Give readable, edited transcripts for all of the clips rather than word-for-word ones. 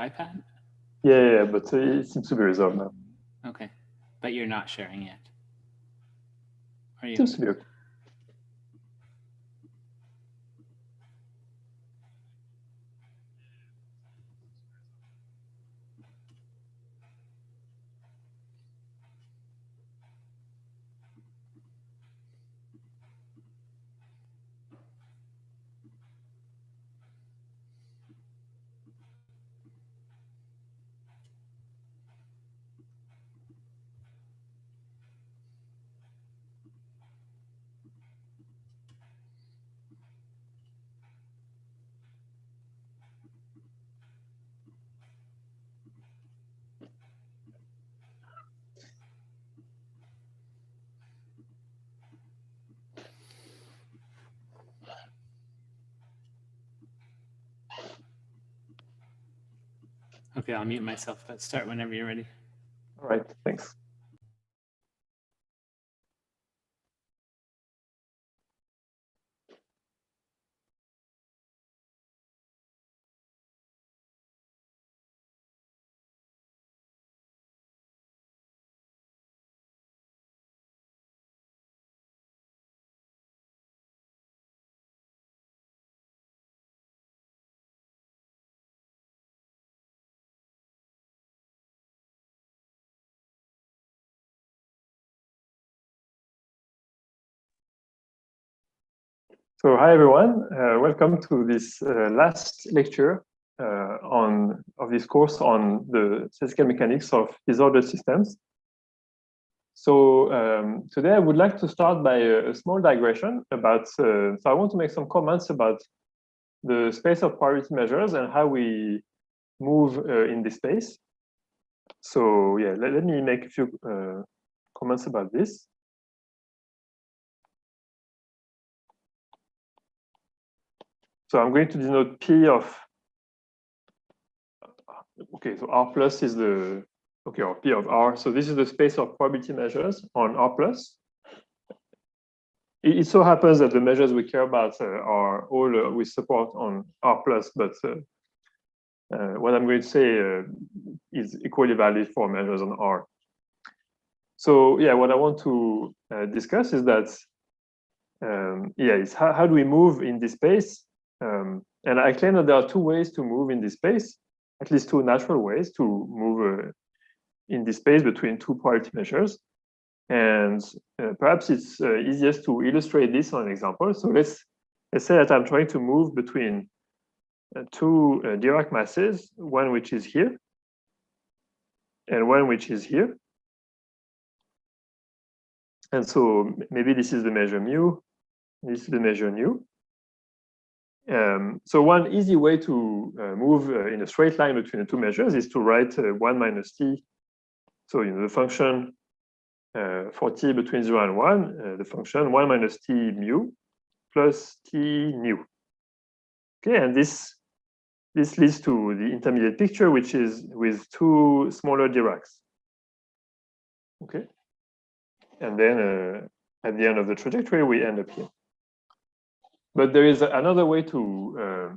iPad? Yeah, but it seems to be resolved now. Okay, but you're not sharing yet. Are you? Seems to be okay. Okay, I'll mute myself, but start whenever you're ready. All right, thanks. So hi everyone, welcome to this last lecture of this course on the statistical mechanics of disordered systems. So today I would like to start by a small digression about, so I want to make some comments about the space of probability measures and how we move in this space. So yeah, let me make a few comments about this. So I'm going to denote P of, okay, so R plus is the, okay, or P of R. So this is the space of probability measures on R plus. It so happens that the measures we care about are all with support on R plus, but what I'm going to say is equally valid for measures on R. So yeah, what I want to discuss is that, is how do we move in this space? And I claim that there are two ways to move in this space, at least two natural ways to move in this space between two probability measures. And perhaps it's easiest to illustrate this on an example. So let's say that I'm trying to move between two Dirac masses, one which is here and one which is here. And so maybe this is the measure mu, this is the measure nu. So one easy way to move in a straight line between the two measures is to write 1 minus t. So the function for t between 0 and 1, the function 1 minus t mu plus t nu. Okay, and this leads to the intermediate picture, which is with two smaller Diracs. Okay, and then at the end of the trajectory, we end up here. But there is another way to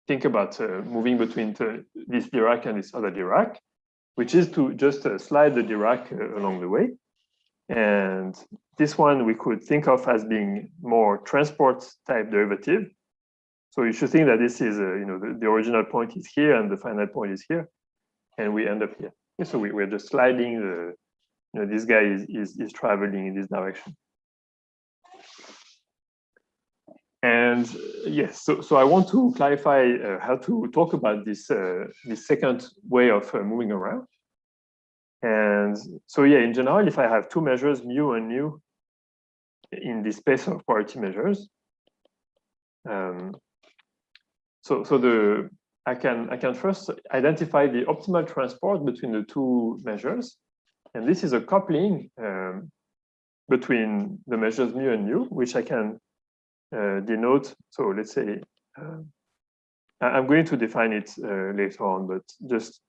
think about moving between this Dirac and this other Dirac, which is to just slide the Dirac along the way. And this one we could think of as being more transport type derivative. So you should think that this is, the original point is here and the final point is here, and we end up here. Okay, so we're just sliding this guy is traveling in this direction. And yes, so I want to clarify how to talk about this this second way of moving around. And so yeah, in general, if I have two measures, mu and nu, in this space of probability measures, I can first identify the optimal transport between the two measures, and this is a coupling between the measures mu and nu, which I can denote. So let's say I'm going to define it later on, but just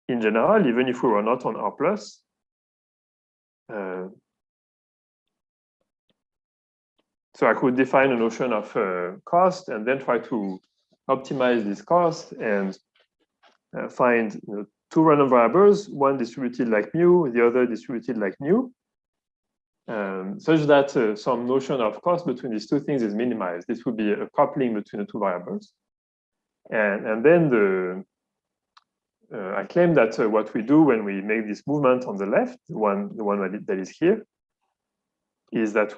in general, even if we were not on R plus, so I could define a notion of cost and then try to optimize this cost. And find two random variables, one distributed like mu, the other distributed like nu, such that some notion of cost between these two things is minimized. This would be a coupling between the two variables. And then I claim that what we do when we make this movement on the left, the one that is here, is that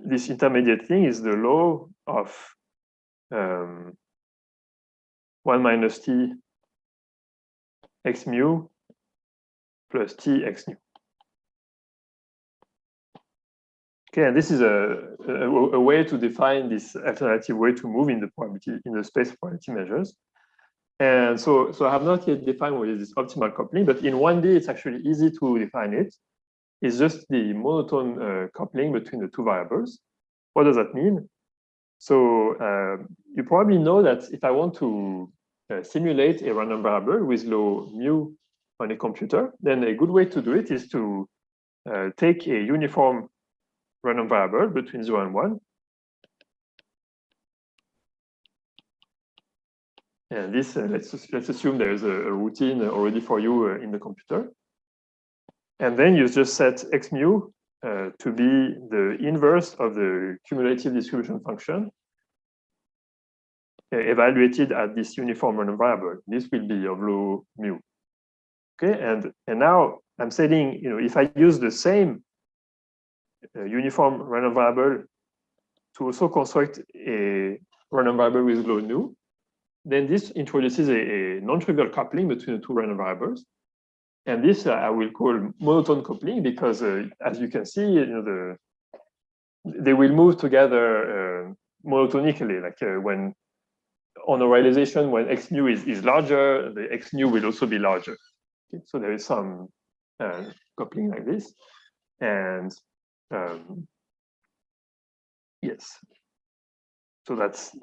this intermediate thing is the law of 1 minus t x mu plus t x nu. Okay, and this is a way to define this alternative way to move in the probability in the space of probability measures. And so I have not yet defined what is this optimal coupling, but in 1D it's actually easy to define it. It's just the monotone coupling between the two variables. What does that mean? So you probably know that if I want to simulate a random variable with law mu on a computer, then a good way to do it is to take a uniform random variable between 0 and 1. And this, let's assume there is a routine already for you in the computer. And then you just set x mu to be the inverse of the cumulative distribution function evaluated at this uniform random variable. This will be of law mu. Okay, and now I'm saying, if I use the same uniform random variable to also construct a random variable with law nu, then this introduces a non-trivial coupling between the two random variables. And this I will call monotone coupling because, as you can see, they will move together monotonically. Like when on a realization, when x nu is larger, the x nu will also be larger. Okay? So there is some coupling like this, and yes. So that's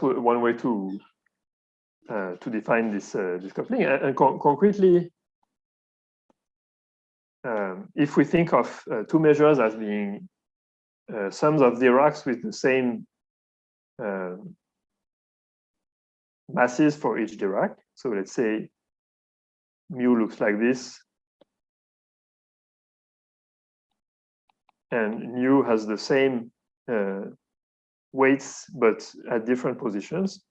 one way to define this coupling. And concretely, if we think of two measures as being sums of Dirac's with the same masses for each Dirac, so let's say mu looks like this, and nu has the same weights but at different positions,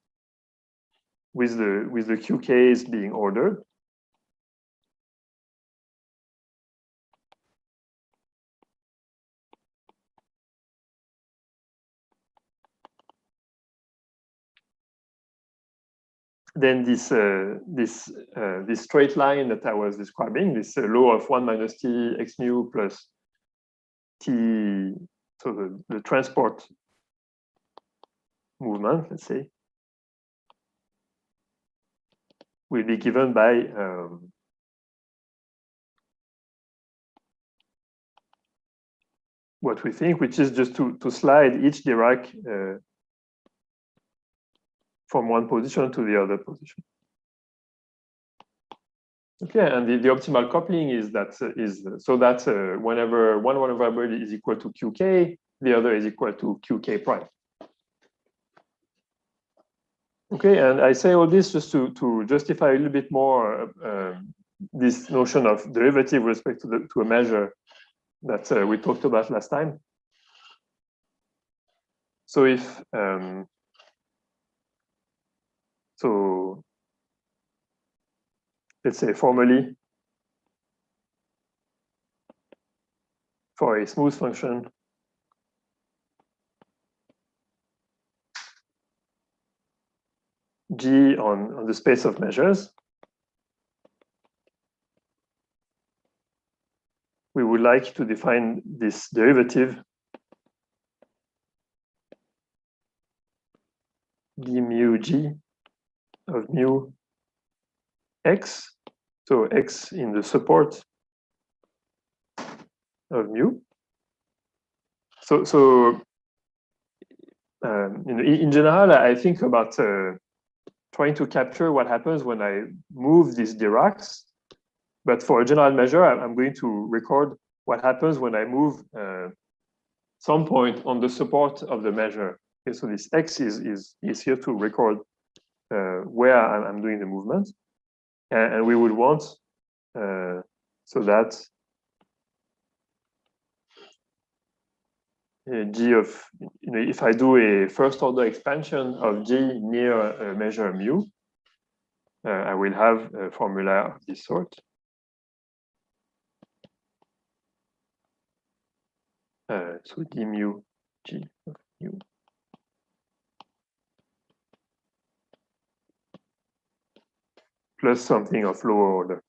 with the QKs being ordered. Then this straight line that I was describing, this law of 1 minus t x mu plus t, so the transport movement, let's say, will be given by what we think, which is just to slide each Dirac from one position to the other position. Okay, and the optimal coupling is that whenever one variable is equal to qk, the other is equal to qk prime. Okay, and I say all this just to justify a little bit more this notion of derivative with respect to a measure that we talked about last time. So if so, let's say formally for a smooth function G on the space of measures, we would like to define this derivative d mu G of mu x, so x in the support of mu. So in general, I think about trying to capture what happens when I move these Diracs. But for a general measure, I'm going to record what happens when I move some point on the support of the measure. Okay, so this x is here to record where I'm doing the movement, and we would want so that G of, if I do a first order expansion of G near a measure mu, I will have a formula of this sort. So d mu G of mu plus something of lower order.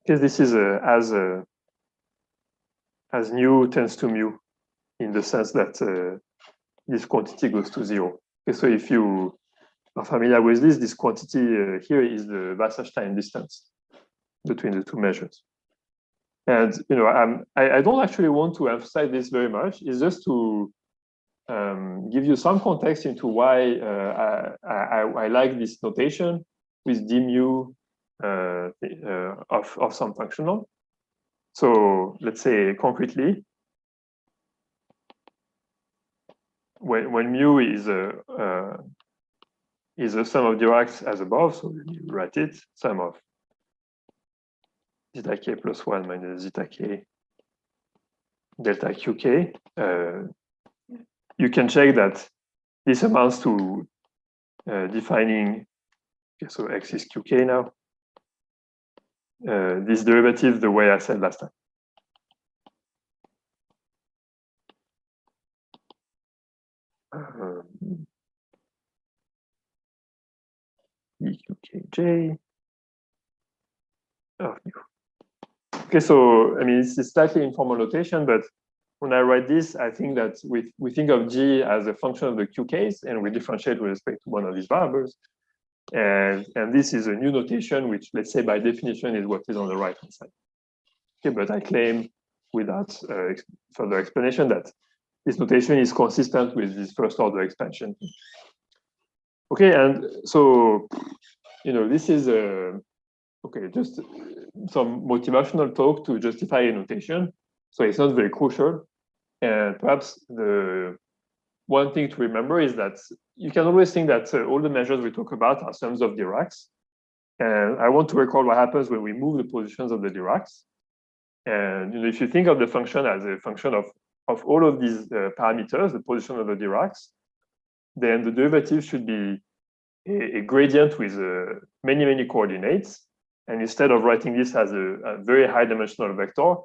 Because this is as nu tends to mu, in the sense that this quantity goes to 0. Okay, so if you are familiar with this quantity here is the Wasserstein distance between the two measures. And I don't actually want to emphasize this very much. It's just to give you some context into why I like this notation with d mu of some functional. So let's say concretely, when mu is a sum of Diracs as above, so you write it, sum of zeta k plus 1 minus zeta k delta qk. You can check that this amounts to defining, okay, so x is qk now, this derivative the way I said last time. EQKJ of mu. Okay, so I mean it's a slightly informal notation, but when I write this, I think that we think of G as a function of the qk's, and we differentiate with respect to one of these variables. And this is a new notation, which let's say by definition is what is on the right hand side. Okay, but I claim without further explanation that this notation is consistent with this first order expansion. Okay, and so this is okay, just some motivational talk to justify a notation. So it's not very crucial, and perhaps the one thing to remember is that you can always think that all the measures we talk about are sums of Diracs. And I want to recall what happens when we move the positions of the Diracs. And if you think of the function as a function of all of these parameters, the position of the Diracs, then the derivative should be a gradient with many, many coordinates. And instead of writing this as a very high dimensional vector,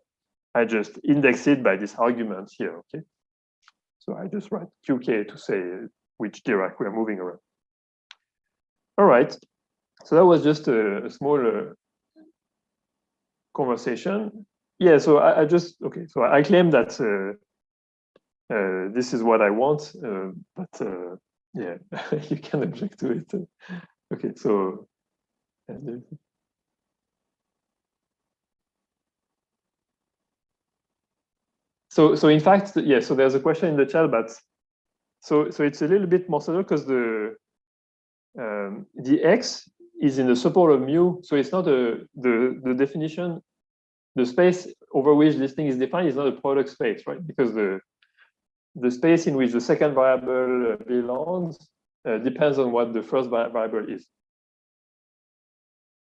I just index it by this argument here, okay? So I just write qk to say which Dirac we're moving around. All right, so that was just a small conversation. Yeah, so I just, okay, so I claim that this is what I want, but yeah, you can object to it. Okay, so. So in fact, yeah, so there's a question in the chat, but so it's a little bit more subtle because the x is in the support of mu, so it's not the definition, the space over which this thing is defined is not a product space, right? Because the space in which the second variable belongs depends on what the first variable is.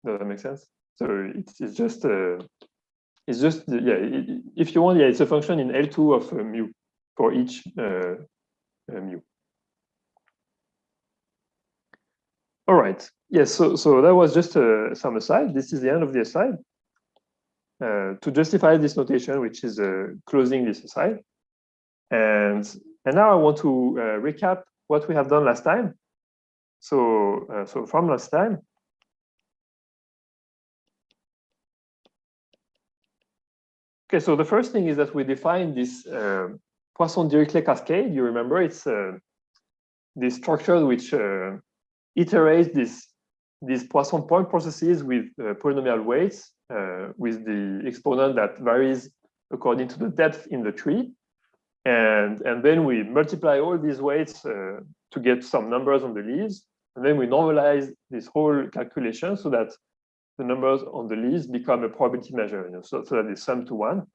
Does that make sense? So it's just yeah. If you want, yeah, it's a function in L2 of mu for each mu. All right. Yes. So that was just some aside. This is the end of the aside. To justify this notation, which is closing this aside, and now I want to recap what we have done last time. So from last time. Okay, so the first thing is that we define this Poisson-Dirichlet cascade. You remember it's this structure which iterates these Poisson point processes with polynomial weights with the exponent that varies according to the depth in the tree. And then we multiply all these weights to get some numbers on the leaves. And then we normalize this whole calculation so that the numbers on the list become a probability measure, so that they sum to 1.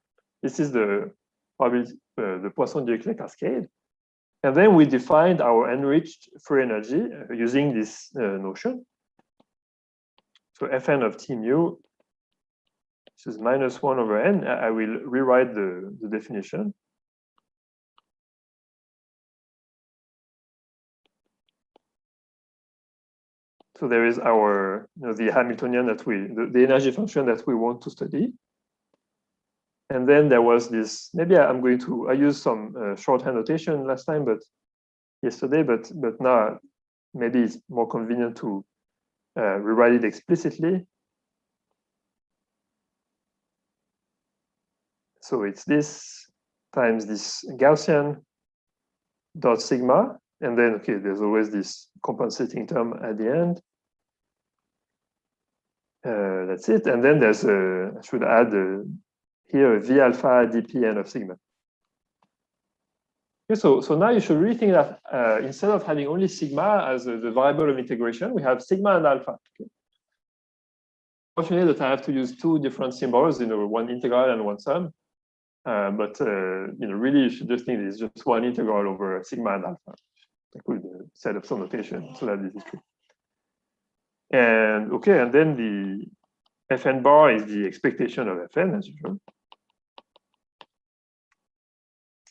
This is the probability, the Poisson-Dirichlet cascade. And then we defined our enriched free energy using this notion. So Fn of T mu, this is -1/n. I will rewrite the definition. So there is our, the Hamiltonian that the energy function that we want to study. And then there was this, maybe I used some shorthand notation last time, yesterday, but now maybe it's more convenient to rewrite it explicitly. So it's this times this Gaussian dot sigma, and then, okay, there's always this compensating term at the end. That's it. And then there's I should add here a V alpha dPn of sigma. Okay, so now you should really think that instead of having only sigma as the variable of integration, we have sigma and alpha. Okay. Fortunately, that I have to use two different symbols, one integral and one sum. But really, you should just think it's just one integral over sigma and alpha. I could set up some notation so that this is true. And okay, and then the Fn bar is the expectation of Fn as usual.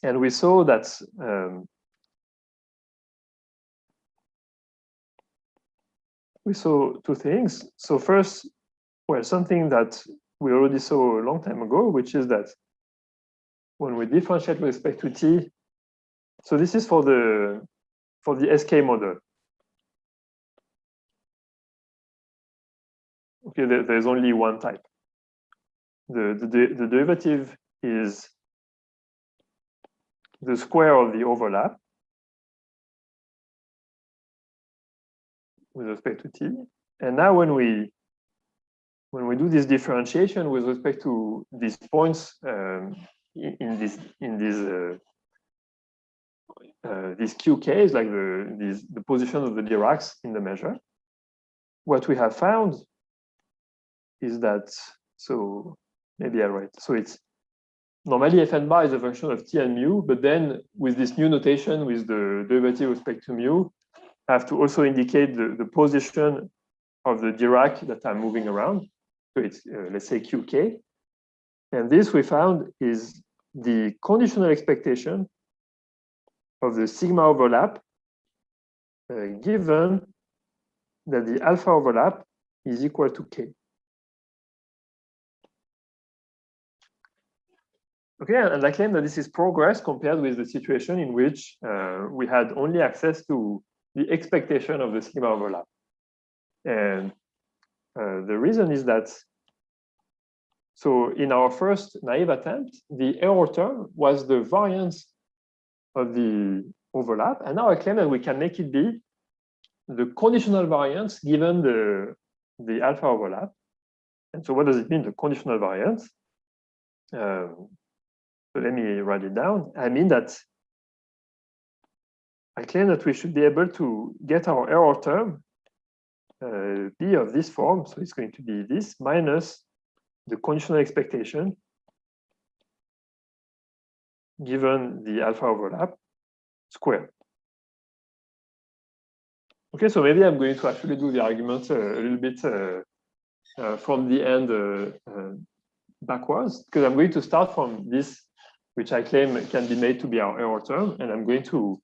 And we saw that we saw two things. So first, well, something that we already saw a long time ago, which is that when we differentiate with respect to t, so this is for the SK model. Okay, there's only one type. The derivative is the square of the overlap with respect to t. And now when we do this differentiation with respect to these points in these QKs, like the position of the Diracs in the measure, what we have found is that, so maybe I write, so it's normally Fn bar is a function of t and mu, but then with this new notation with the derivative with respect to mu, I have to also indicate the position of the Dirac that I'm moving around. So it's, let's say, QK. And this we found is the conditional expectation of the sigma overlap given that the alpha overlap is equal to k. Okay, and I claim that this is progress compared with the situation in which we had only access to the expectation of the sigma overlap. And the reason is that, so in our first naive attempt, the error term was the variance of the overlap. And now I claim that we can make it be the conditional variance given the alpha overlap. And so what does it mean, the conditional variance? So let me write it down. I mean that I claim that we should be able to get our error term be of this form. So it's going to be this minus the conditional expectation given the alpha overlap squared. Okay, so maybe I'm going to actually do the argument a little bit from the end backwards, because I'm going to start from this, which I claim can be made to be our error term, and I'm going to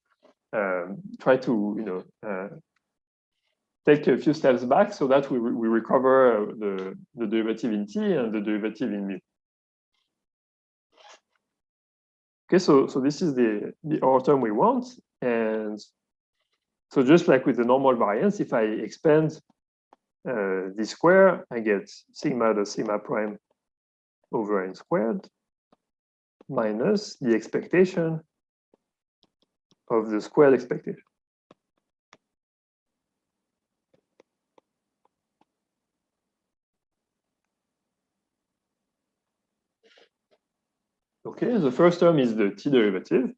try to take a few steps back so that we recover the derivative in t and the derivative in mu. Okay, so this is the error term we want, and so just like with the normal variance, if I expand this square, I get sigma the sigma prime over n squared minus the expectation of the squared expectation. Okay, the first term is the t derivative.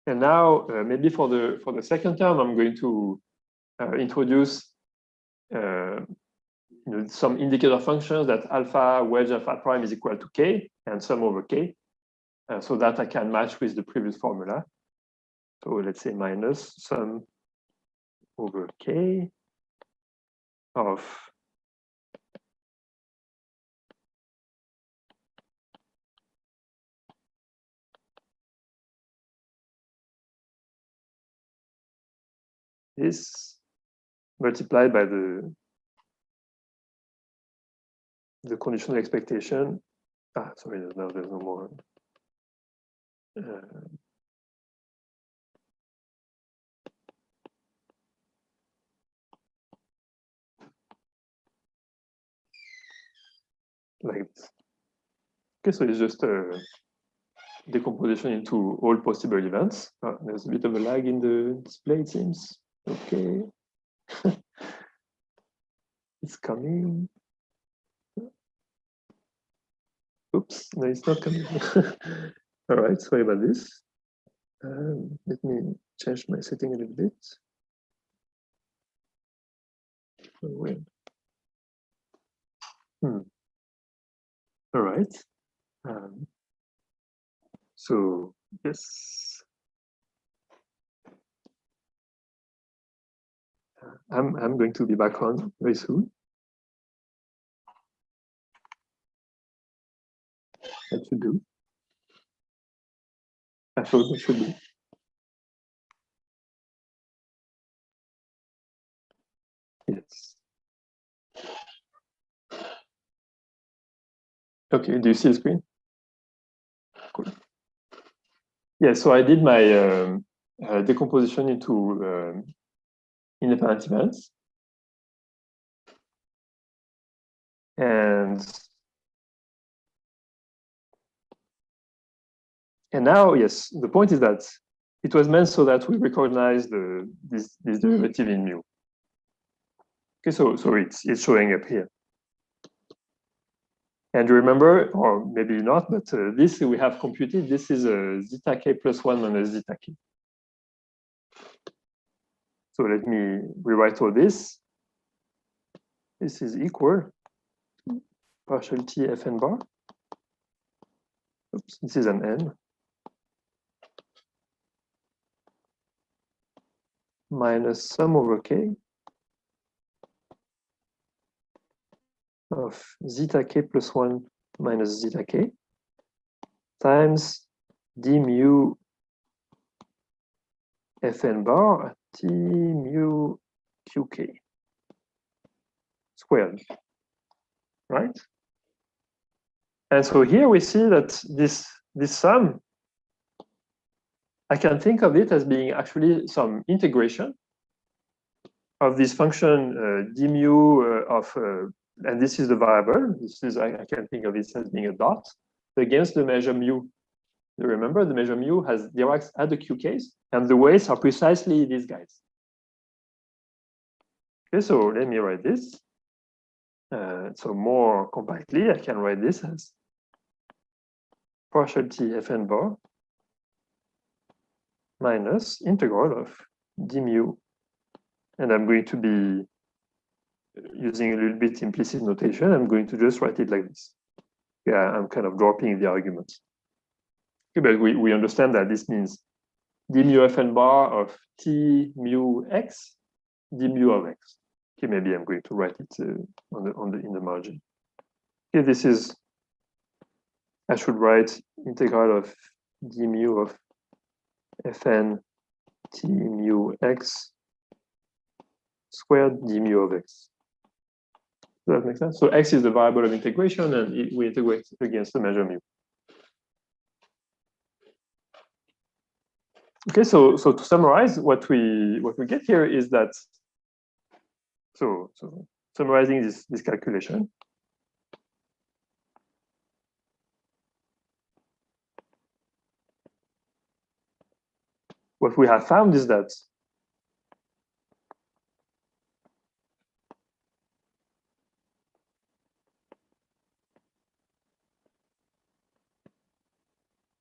And now maybe for the second term, I'm going to introduce some indicator functions that alpha wedge alpha prime is equal to k and sum over k, so that I can match with the previous formula. So let's say minus sum over k of this multiplied by the conditional expectation. Sorry, no, there's no more. Like this. Okay, so it's just a decomposition into all possible events. There's a bit of a lag in the display, it seems. Okay. It's coming. Oops, no, it's not coming. All right, sorry about this. Let me change my setting a little bit. Oh, weird. All right. So yes, I'm going to be back on very soon. That should do. I thought it should do. Yes. Okay, do you see the screen? Cool. Yeah, so I did my decomposition into independent events. And now, yes, the point is that it was meant so that we recognize this derivative in mu. Okay, so it's showing up here. And remember, or maybe not, but this we have computed, this is a zeta k plus 1 minus zeta k. So let me rewrite all this. This is equal partial t fn bar. Oops, this is an n. Minus sum over k of zeta k plus 1 minus zeta k times d mu fn bar t mu qk squared, right? And so here we see that this sum, I can think of it as being actually some integration of this function d mu of, and this is the variable. This is, I can think of it as being a dot against the measure mu. You remember the measure mu has Dirac's at the qk's, and the weights are precisely these guys. Okay, so let me write this. So more compactly, I can write this as partial t fn bar minus integral of d mu, and I'm going to be using a little bit implicit notation. I'm going to just write it like this. Yeah, I'm kind of dropping the arguments. Okay, but we understand that this means d mu fn bar of t mu x, d mu of x. Okay, maybe I'm going to write it in the margin. Okay, this is, I should write integral of d mu of fn t mu x squared d mu of x. Does that make sense? So x is the variable of integration, and we integrate against the measure mu. Okay, so to summarize, what we get here is that, so summarizing this calculation, what we have found is that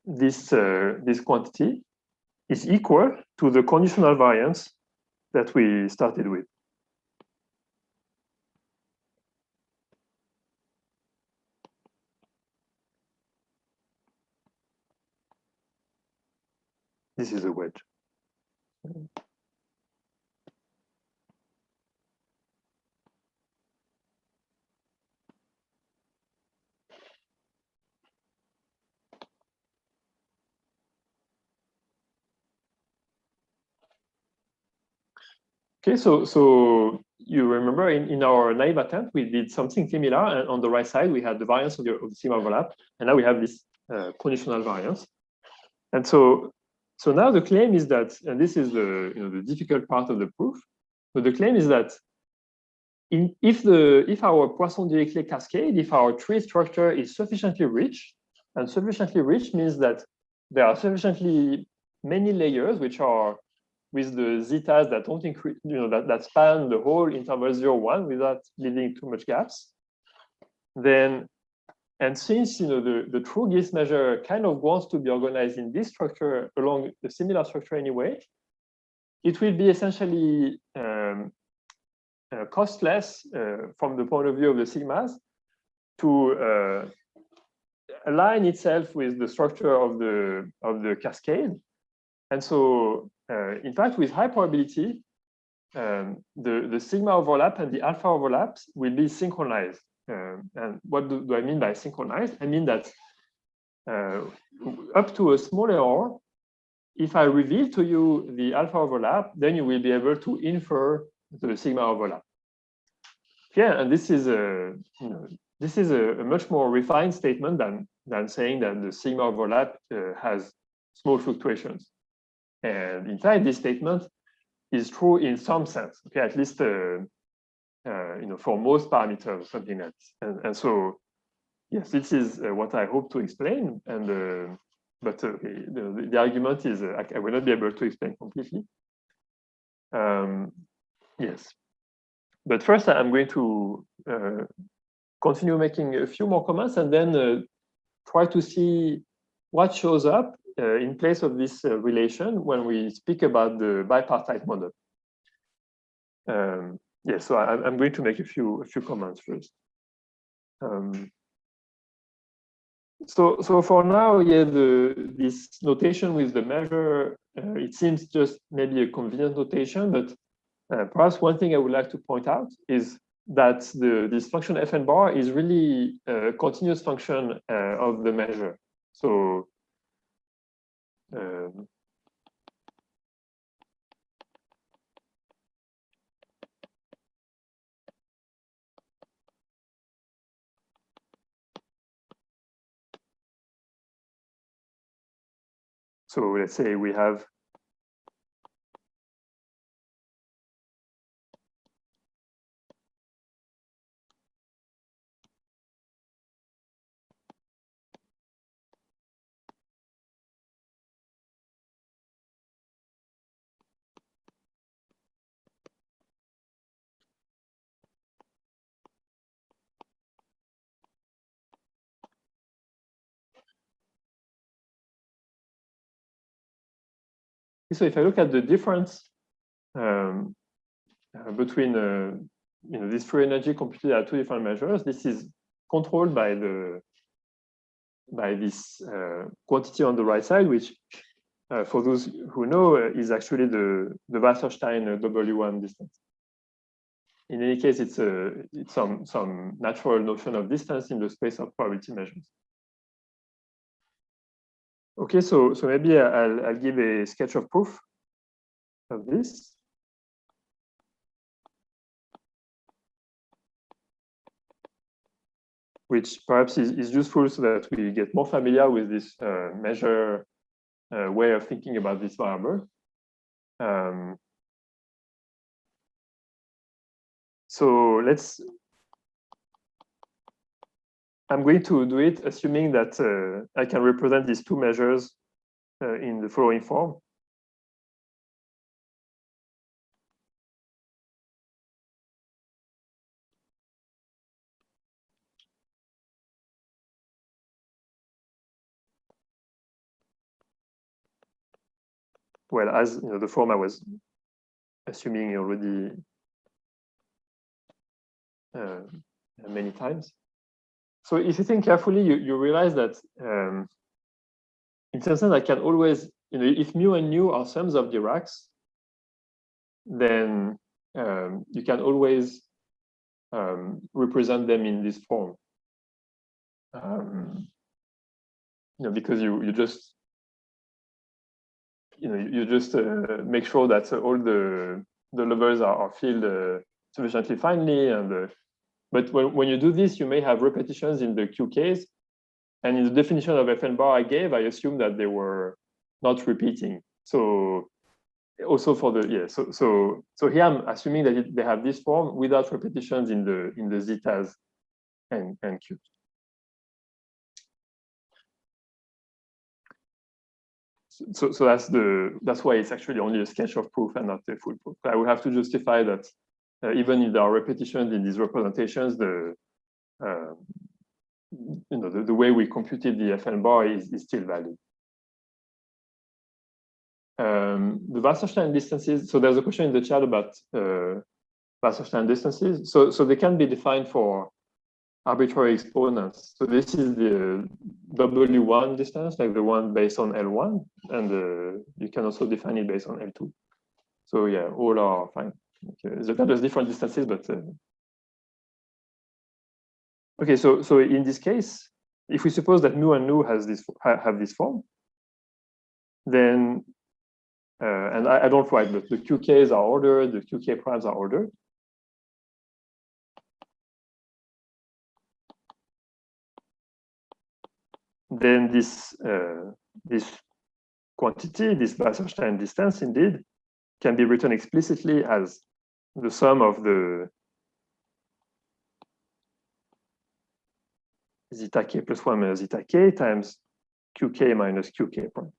this quantity is equal to the conditional variance that we started with. This is a wedge. Okay, so you remember in our naive attempt, we did something similar, and on the right side, we had the variance of the sigma overlap, and now we have this conditional variance. And so now the claim is that, and this is the difficult part of the proof, but the claim is that if our Poisson-Dirichlet cascade, if our tree structure is sufficiently rich, and sufficiently rich means that there are sufficiently many layers which are with the zetas that don't increase, that span the whole interval 0, 1 without leaving too much gaps, then, and since the true Gibbs measure kind of wants to be organized in this structure along a similar structure anyway, it will be essentially costless from the point of view of the sigmas to align itself with the structure of the cascade. And so, in fact, with high probability, the sigma overlap and the alpha overlaps will be synchronized. And what do I mean by synchronized? I mean that up to a small error, if I reveal to you the alpha overlap, then you will be able to infer the sigma overlap. Yeah, and this is a much more refined statement than saying that the sigma overlap has small fluctuations. And in fact, this statement is true in some sense. Okay, at least for most parameters, something like that. And so, yes, this is what I hope to explain. And but the argument is I will not be able to explain completely. Yes, but first I'm going to continue making a few more comments and then try to see what shows up in place of this relation when we speak about the bipartite model. Yes, so I'm going to make a few comments first. So for now, yeah, this notation with the measure, it seems just maybe a convenient notation, but perhaps one thing I would like to point out is that this function fn bar is really a continuous function of the measure. So so let's say we have so if I look at the difference between this free energy computed at two different measures, this is controlled by this quantity on the right side, which for those who know is actually the Wasserstein W1 distance. In any case, it's some natural notion of distance in the space of probability measures. Okay, so maybe I'll give a sketch of proof of this. Which perhaps is useful so that we get more familiar with this measure way of thinking about this variable. So I'm going to do it assuming that I can represent these two measures in the following form. Well, as the form I was assuming already many times. So if you think carefully, you realize that in some sense, I can always, if mu and nu are sums of Diracs, then you can always represent them in this form. Because you just make sure that all the levels are filled sufficiently finely, and but when you do this, you may have repetitions in the QKs, and in the definition of Fn bar I gave, I assume that they were not repeating. So also for the so here I'm assuming that they have this form without repetitions in the zetas and qs. So that's why it's actually only a sketch of proof and not a full proof. I will have to justify that even if there are repetitions in these representations, the way we computed the Fn bar is still valid. The Wasserstein distances. So there's a question in the chat about Wasserstein distances. So they can be defined for arbitrary exponents. So this is the W1 distance, like the one based on L1, and you can also define it based on L2. So yeah, all are fine. Okay. There's different distances, but okay. So in this case, if we suppose that mu and nu have this form, then and I don't write, but the QKs are ordered, the QK primes are ordered. Then this quantity, this Wasserstein distance, indeed, can be written explicitly as the sum of the zeta k plus 1 minus zeta k times qk minus qk prime.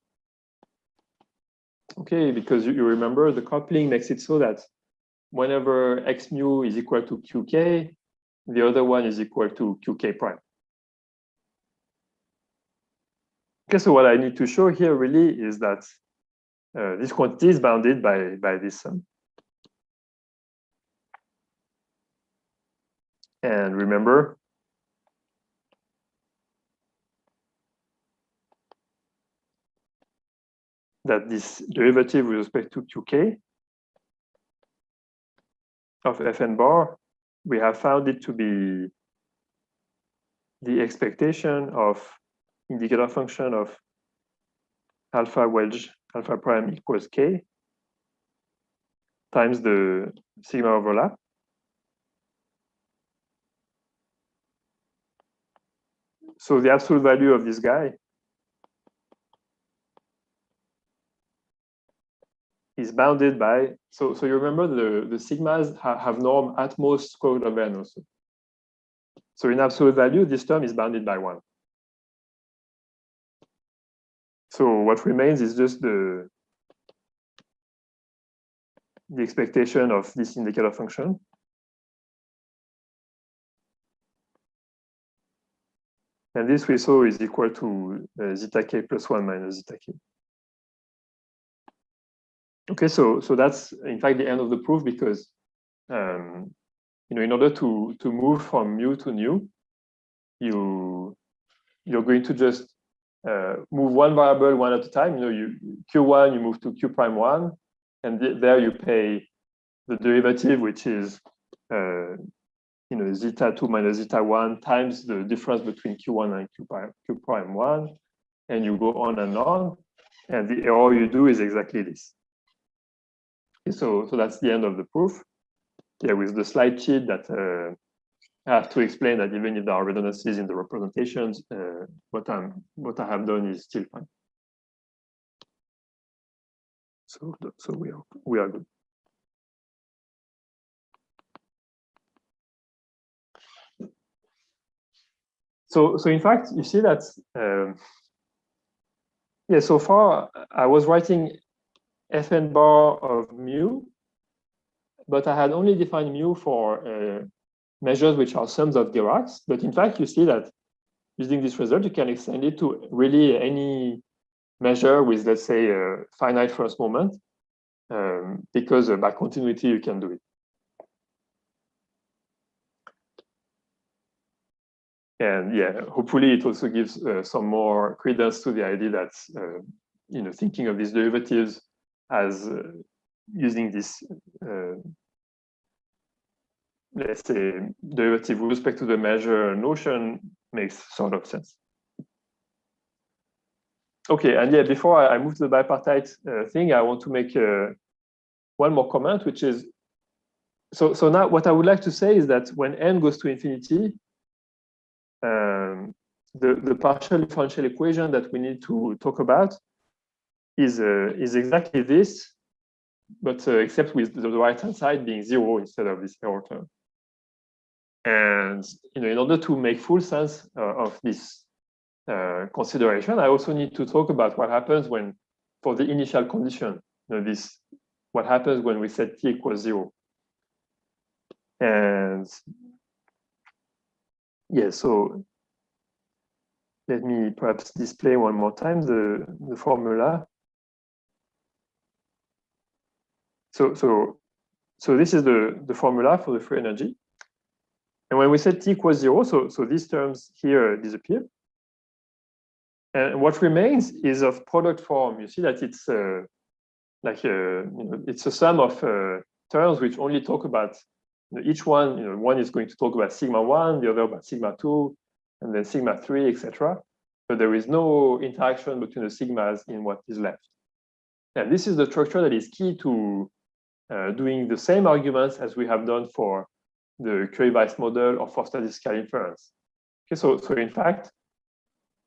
Okay, because you remember the coupling makes it so that whenever x mu is equal to qk, the other one is equal to qk prime. Okay, so what I need to show here really is that this quantity is bounded by this sum. And remember that this derivative with respect to qk of Fn bar, we have found it to be the expectation of indicator function of alpha wedge alpha prime equals k times the sigma overlap. So the absolute value of this guy is bounded by, so you remember the sigmas have norm at most square root of n also. So in absolute value, this term is bounded by 1. So what remains is just the expectation of this indicator function. And this we saw is equal to zeta k plus 1 minus zeta k. Okay, so that's in fact the end of the proof, because in order to move from mu to nu, you're going to just move one variable one at a time. Q1 you move to Q prime 1, and there you pay the derivative, which is zeta 2 minus zeta 1 times the difference between Q1 and Q prime 1, and you go on, and all you do is exactly this. Okay, so that's the end of the proof. Yeah, with the slide sheet that I have to explain that even if there are redundancies in the representations, what I have done is still fine. So we are good. So in fact, you see that yeah. So far, I was writing Fn bar of mu, but I had only defined mu for measures which are sums of Diracs. But in fact, you see that using this result, you can extend it to really any measure with, let's say, a finite first moment. because by continuity you can do it. And yeah, hopefully it also gives some more credence to the idea that thinking of these derivatives as using this let's say derivative with respect to the measure notion makes sort of sense. Okay, and yeah, before I move to the bipartite thing, I want to make one more comment, which is so now what I would like to say is that when n goes to infinity, the partial differential equation that we need to talk about is exactly this, but except with the right-hand side being 0 instead of this error term. And in order to make full sense of this consideration, I also need to talk about what happens when, for the initial condition, what happens when we set t equals 0. And yeah, so let me perhaps display one more time the formula. So this is the formula for the free energy. And when we set t equals 0, so these terms here disappear. And what remains is of product form. You see that it's it's a sum of terms which only talk about each one. One is going to talk about sigma 1, the other about sigma 2, and then sigma 3, etc. But there is no interaction between the sigmas in what is left. And this is the structure that is key to doing the same arguments as we have done for the Curie-Weiss model or for statistical inference. Okay, so in fact,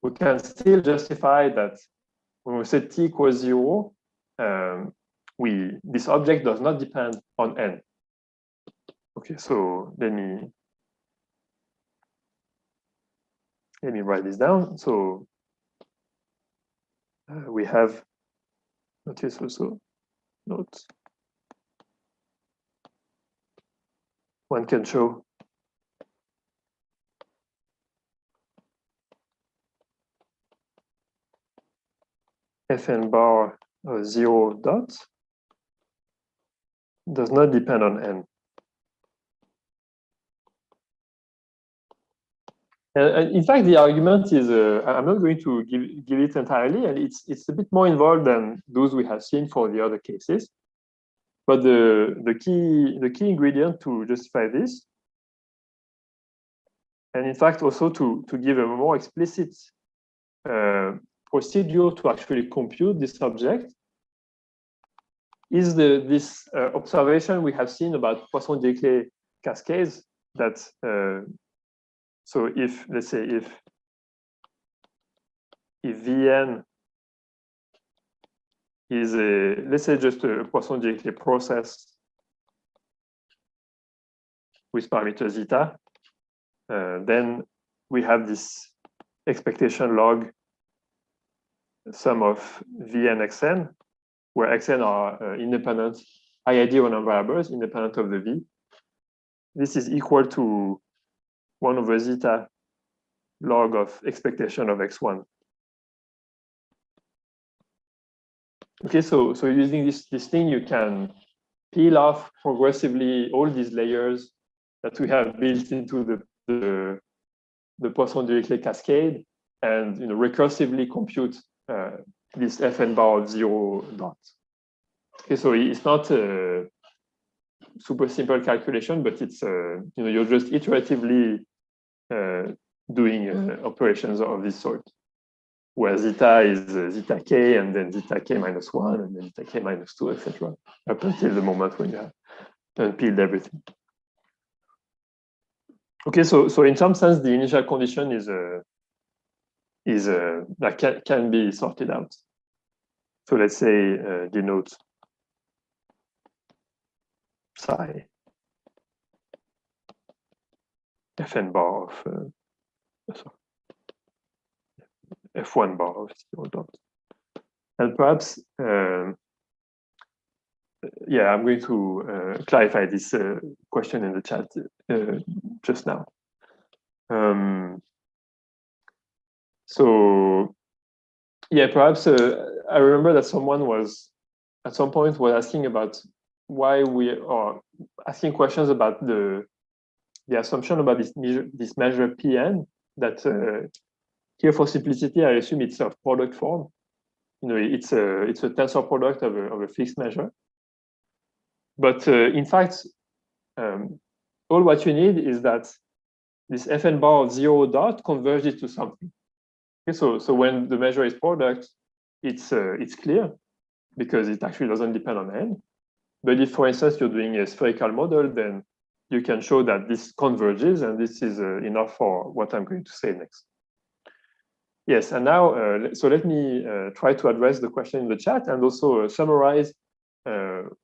we can still justify that when we set t equals 0, this object does not depend on n. Okay, so let me write this down. So we have notice also notes. One can show Fn bar 0 dot does not depend on n. And in fact, the argument is I'm not going to give it entirely, and it's a bit more involved than those we have seen for the other cases. But the key ingredient to justify this, and in fact also to give a more explicit procedure to actually compute this object, is this observation we have seen about Poisson-Dirichlet cascades that so if, let's say, if Vn is let's say just a Poisson-Dirichlet process with parameter zeta, then we have this expectation log sum of Vn xn, where xn are independent IID random variables, independent of the V. This is equal to 1 over zeta log of expectation of x1. Okay, so using this thing, you can peel off progressively all these layers that we have built into the Poisson-Dirichlet cascade, and recursively compute this Fn bar of 0 dot. Okay, so it's not a super simple calculation, but it's you're just iteratively doing operations of this sort, where zeta is zeta k, and then zeta k minus 1, and then zeta k minus 2, etc., up until the moment when you have unpeeled everything. Okay, so in some sense, the initial condition that can be sorted out. So let's say denote psi Fn bar of F1 bar of 0 dot. And perhaps, yeah, I'm going to clarify this question in the chat just now. So, yeah, perhaps I remember that someone was at some point was asking about why we are asking questions about the assumption about this measure Pn that here for simplicity I assume it's of product form. It's a tensor product of a fixed measure. But in fact, all what you need is that this Fn bar of 0 dot converges to something. Okay, so when the measure is product, it's clear because it actually doesn't depend on n. But if, for instance, you're doing a spherical model, then you can show that this converges, and this is enough for what I'm going to say next. Yes, and now, so let me try to address the question in the chat and also summarize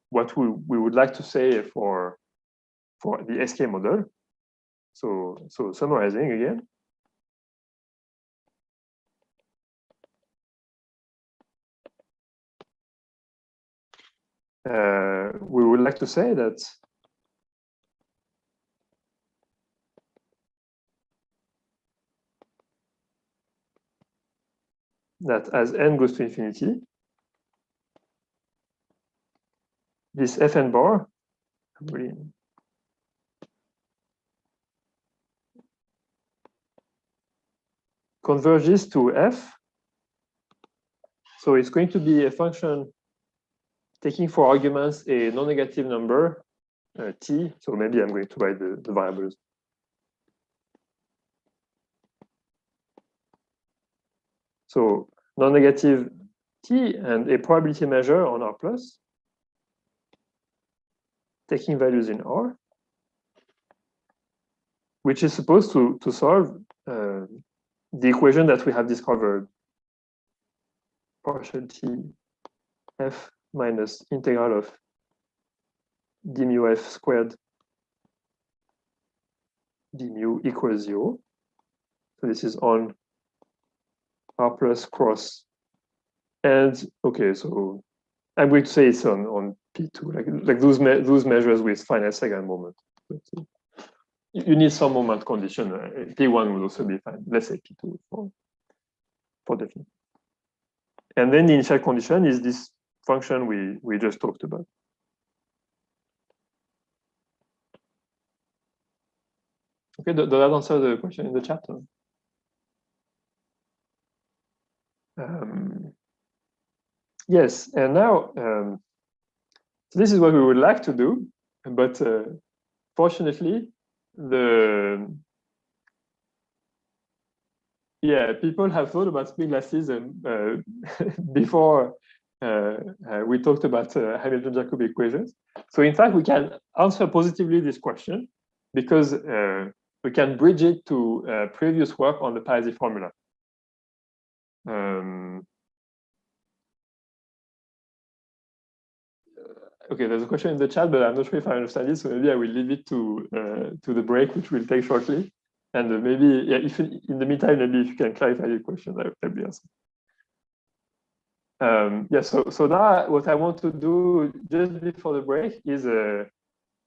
what we would like to say for the SK model. So summarizing again. We would like to say that as n goes to infinity, this Fn bar converges to f. So it's going to be a function taking for arguments a non-negative number, t. So maybe I'm going to write the variables. So non-negative t and a probability measure on R plus, taking values in R, which is supposed to solve the equation that we have discovered, partial t f minus integral of d mu f squared d mu equals 0. So this is on R plus cross. And okay, so I'm going to say it's on P2, like those measures with finite second moment. You need some moment condition. P1 would also be fine. Let's say P2 for definite. And then the initial condition is this function we just talked about. Okay, does that answer the question in the chat? Yes, and now so this is what we would like to do, but fortunately, people have thought about spin glasses before we talked about Hamilton-Jacobi equations. So in fact, we can answer positively this question because we can bridge it to previous work on the Parisi formula. Okay, there's a question in the chat, but I'm not sure if I understand it. So maybe I will leave it to the break, which we'll take shortly. And maybe, yeah, if in the meantime, maybe if you can clarify your question, that would be awesome. Yeah, so now what I want to do just before the break is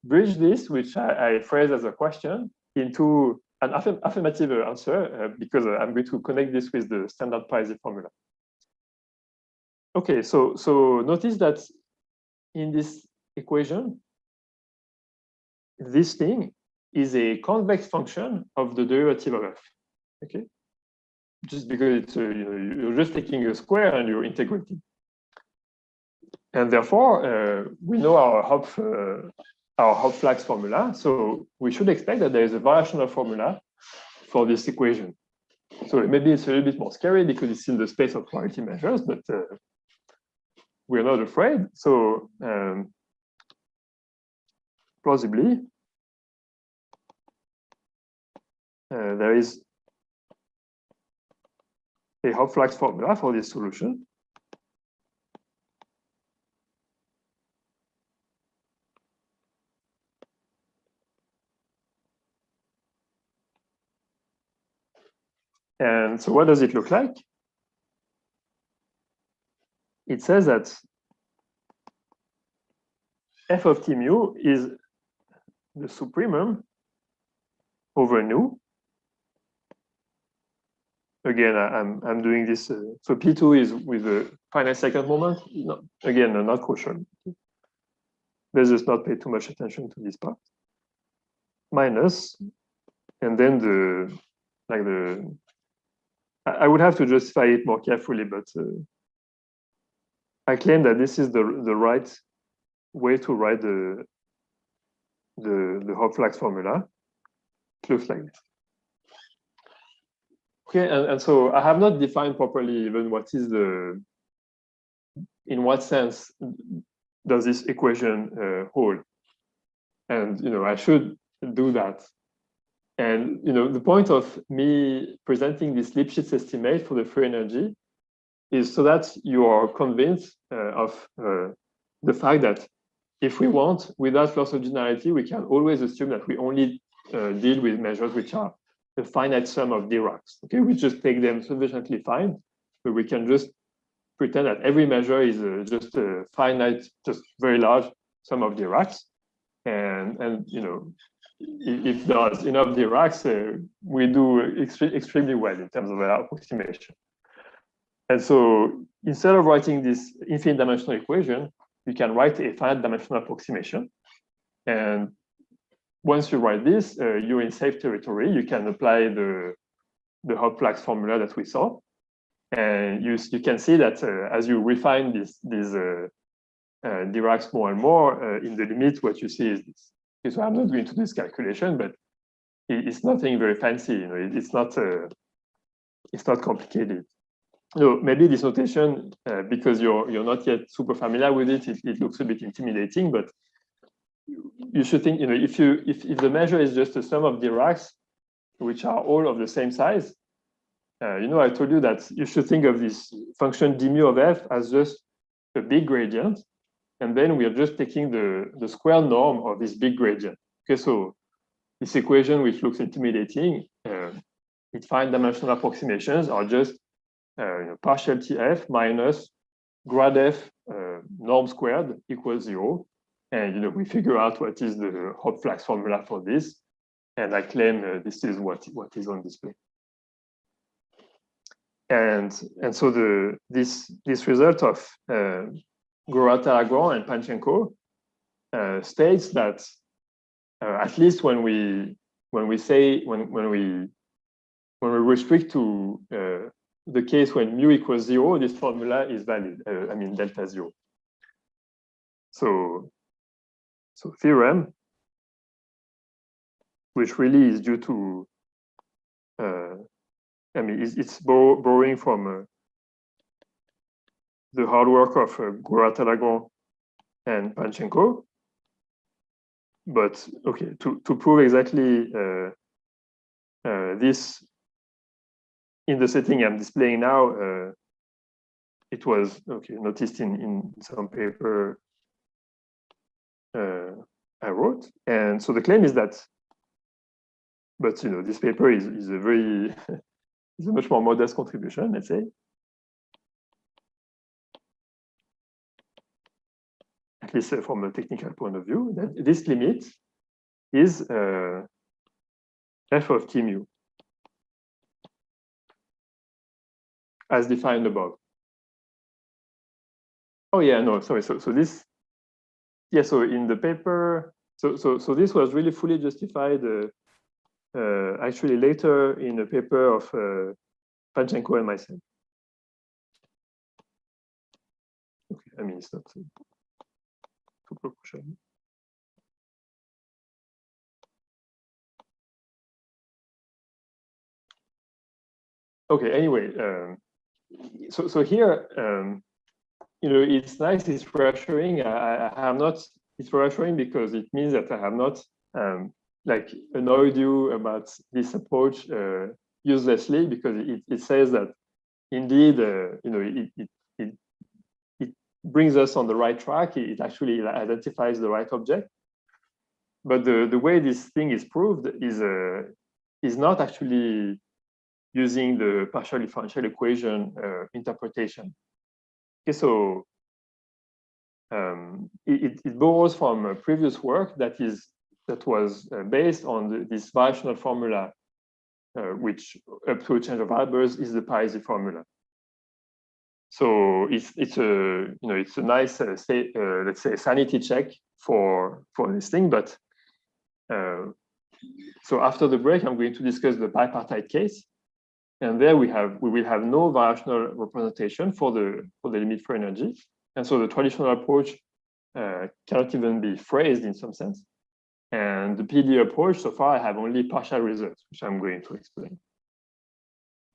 bridge this, which I phrase as a question, into an affirmative answer, because I'm going to connect this with the standard Parisi formula. Okay, so notice that in this equation, this thing is a convex function of the derivative of f. Okay, just because it's you're just taking a square and you're integrating, and therefore we know our Hopf-Flachs formula. So we should expect that there is a variational formula for this equation. So maybe it's a little bit more scary because it's in the space of probability measures, but we're not afraid. So plausibly, there is a Hopf-Flachs formula for this solution. And so what does it look like? It says that f of t mu is the supremum over nu again, I'm doing this. So P2 is with a finite second moment. No, again, not crucial. Let's just not pay too much attention to this part. Minus, and then I would have to justify it more carefully, but I claim that this is the right way to write the Hopflax formula. It looks like this. Okay, and so I have not defined properly even what is in what sense does this equation hold? And I should do that. And the point of me presenting this Lipschitz estimate for the free energy is so that you are convinced of the fact that if we want, without loss of generality, we can always assume that we only deal with measures which are a finite sum of Diracs. Okay, we just take them sufficiently fine, but we can just pretend that every measure is just a finite, just very large sum of Diracs, and if there's enough Diracs, we do extremely well in terms of our approximation. And so instead of writing this infinite dimensional equation, you can write a finite dimensional approximation. And once you write this, you're in safe territory. You can apply the Hopflax formula that we saw. And you can see that as you refine these Diracs more and more, in the limit, what you see is this. Okay, so I'm not going to do this calculation, but it's nothing very fancy. It's not complicated. Maybe this notation, because you're not yet super familiar with it, it looks a bit intimidating. But you should think, if the measure is just a sum of Diracs, which are all of the same size, I told you that you should think of this function d mu of f as just a big gradient, and then we are just taking the square norm of this big gradient. Okay, so this equation, which looks intimidating, its finite dimensional approximations are just partial TF minus grad f norm squared equals 0. And we figure out what is the Hopflax formula for this. And I claim this is what is on display. And so this result of Mourrat and Panchenko states that at least when we restrict to the case when mu equals 0, this formula is valid. Delta 0. So theorem, which really is due to, it's borrowing from the hard work of Mourrat and Panchenko. But okay, to prove exactly this in the setting I'm displaying now, it was noticed in some paper I wrote, and so the claim is that, but this paper is a very is a much more modest contribution, let's say. At least from a technical point of view, that this limit is f of t mu, as defined above. Oh yeah, no, sorry. So this, yeah. So in the paper, so this was really fully justified. Actually, later in a paper of Panchenko and myself. Okay, it's not super crucial. Okay. Anyway, so here, it's nice. It's reassuring. I have not. It's reassuring because it means that I have not annoyed you about this approach uselessly, because it says that indeed, it brings us on the right track. It actually identifies the right object. But the way this thing is proved is not actually using the partial differential equation interpretation. Okay, so it borrows from a previous work that was based on this variational formula which up to a change of variables is the Parisi formula. So it's a it's a nice let's say sanity check for this thing. But so after the break, I'm going to discuss the bipartite case, and there we will have no variational representation for the limit free energy, and so the traditional approach cannot even be phrased in some sense. And the PD approach, so far, I have only partial results, which I'm going to explain.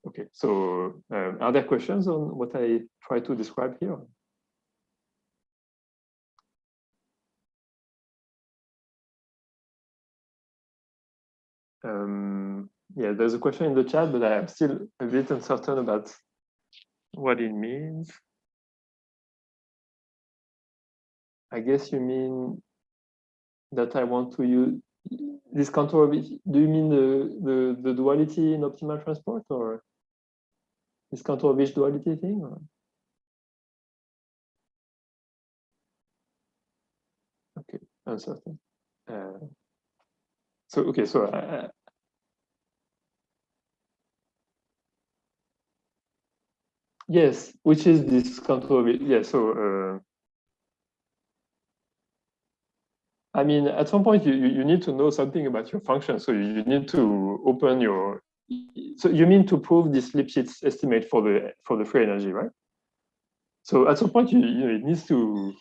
Okay, so are there questions on what I try to describe here? Yeah, there's a question in the chat, but I am still a bit uncertain about what it means. I guess you mean that I want to use this contour. Do you mean the duality in optimal transport, or this contour Wish duality thing? Or? Okay, uncertain. So okay, so yes, which is this contour? Yeah, so I mean, at some point you need to know something about your function, so you need to open your. So you mean to prove this Lipschitz estimate for the free energy, right? So at some point it needs to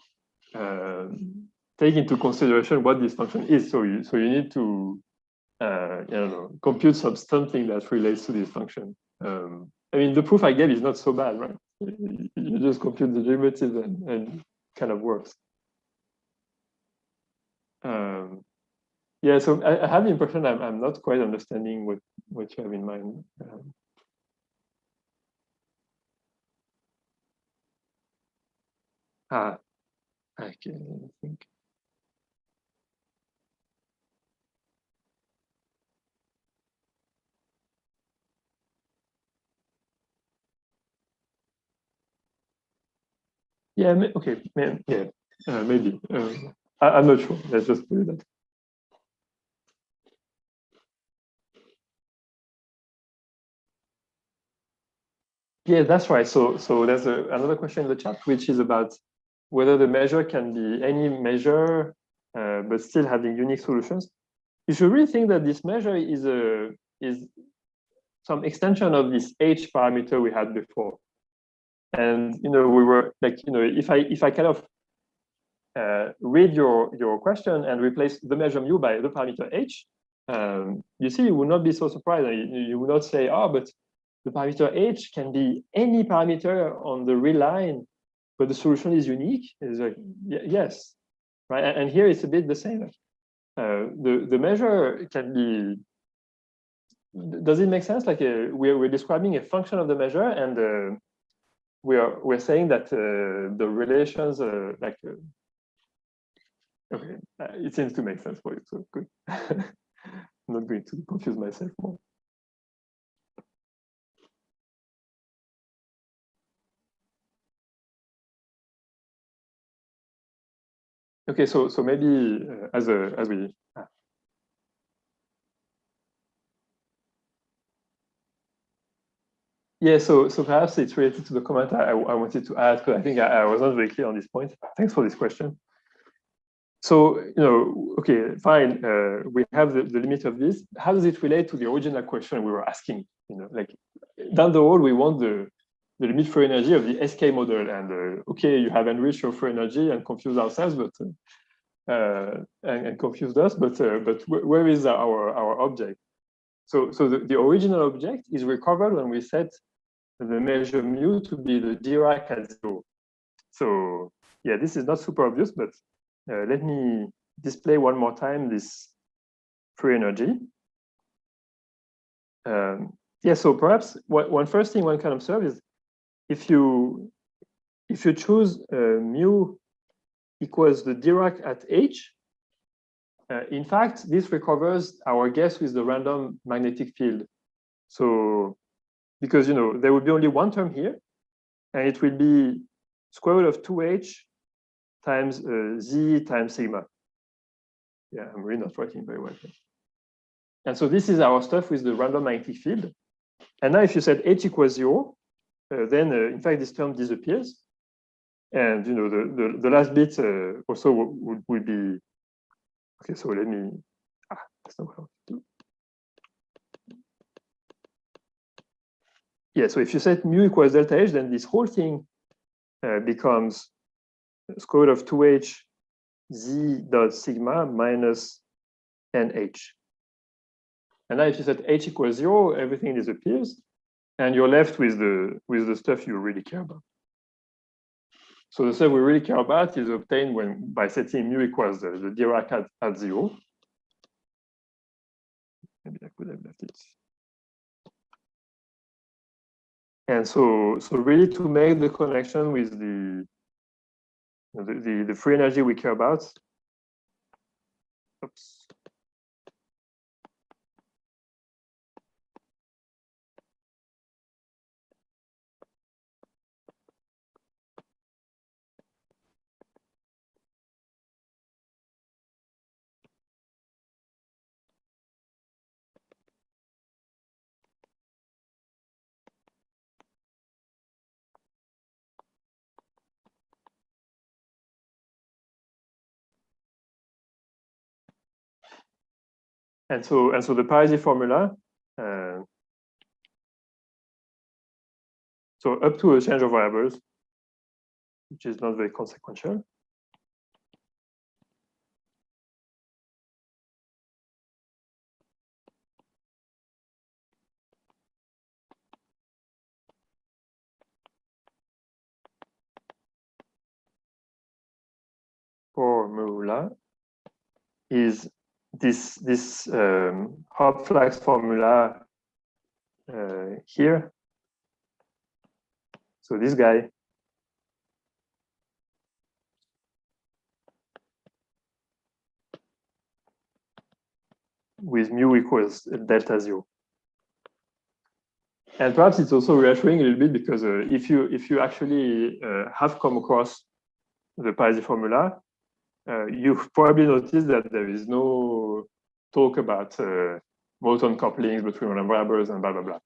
take into consideration what this function is. So you need to compute something that relates to this function. I mean, the proof I gave is not so bad, right? You just compute the derivative and kind of works. Yeah, so I have the impression I'm not quite understanding what you have in mind. I can think. Yeah, okay, yeah, maybe. I'm not sure. Let's just put it that. Yeah, that's right. So there's another question in the chat, which is about whether the measure can be any measure, but still having unique solutions. You should really think that this measure is some extension of this H parameter we had before. And we were like, if I kind of read your question and replace the measure mu by the parameter H, you see, you will not be so surprised. You will not say, oh, but the parameter H can be any parameter on the real line, but the solution is unique. It's like, yes, right? And here it's a bit the same. The measure can be. Does it make sense? Like we're describing a function of the measure, and we're saying that the relations like. Okay, it seems to make sense for you, so good. I'm not going to confuse myself more. Okay, so maybe as we. Yeah, so perhaps it's related to the comment I wanted to add, because I think I was not very clear on this point. Thanks for this question. So, okay, fine. We have the limit of this. How does it relate to the original question we were asking? Like down the road, we want the limit free energy of the SK model. And okay, you have enriched your free energy and confused ourselves, but and confused us. But where is our object? So the original object is recovered when we set the measure mu to be the Dirac at 0. So yeah, this is not super obvious, but let me display one more time this free energy. Yeah, so perhaps one first thing one can observe is if you choose mu equals the Dirac at h, in fact, this recovers our guess with the random magnetic field. So because there will be only one term here, and it will be square root of 2h times z times sigma. Yeah, I'm really not writing very well here. And so this is our stuff with the random magnetic field. And now if you set H equals 0, then in fact this term disappears. And you know the last bit also would be, okay, so let me, that's not how to do. Yeah, so if you set mu equals delta H, then this whole thing becomes square root of 2H Z dot sigma minus NH. And now if you set H equals 0, everything disappears, and you're left with the stuff you really care about. So the stuff we really care about is obtained by setting mu equals the Dirac at 0. Maybe I could have left it. And so really to make the connection with the free energy we care about. Oops. And so the parity formula, so up to a change of variables, which is not very consequential. Formula is this Hopflax formula here. So this guy with mu equals delta 0. And perhaps it's also reassuring a little bit because if you actually have come across the parity formula, you've probably noticed that there is no talk about monotone couplings between random variables and blah, blah, blah.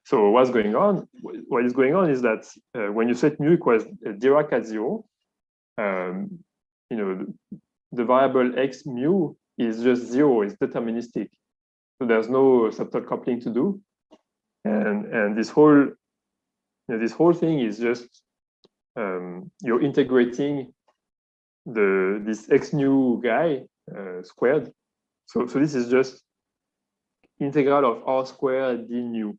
So what's going on? What is going on is that when you set mu equals Dirac at 0, you know, the variable x mu is just 0, it's deterministic. So there's no subtle coupling to do. And this whole, this whole thing is just you're integrating this x nu guy squared. So this is just integral of r squared d nu.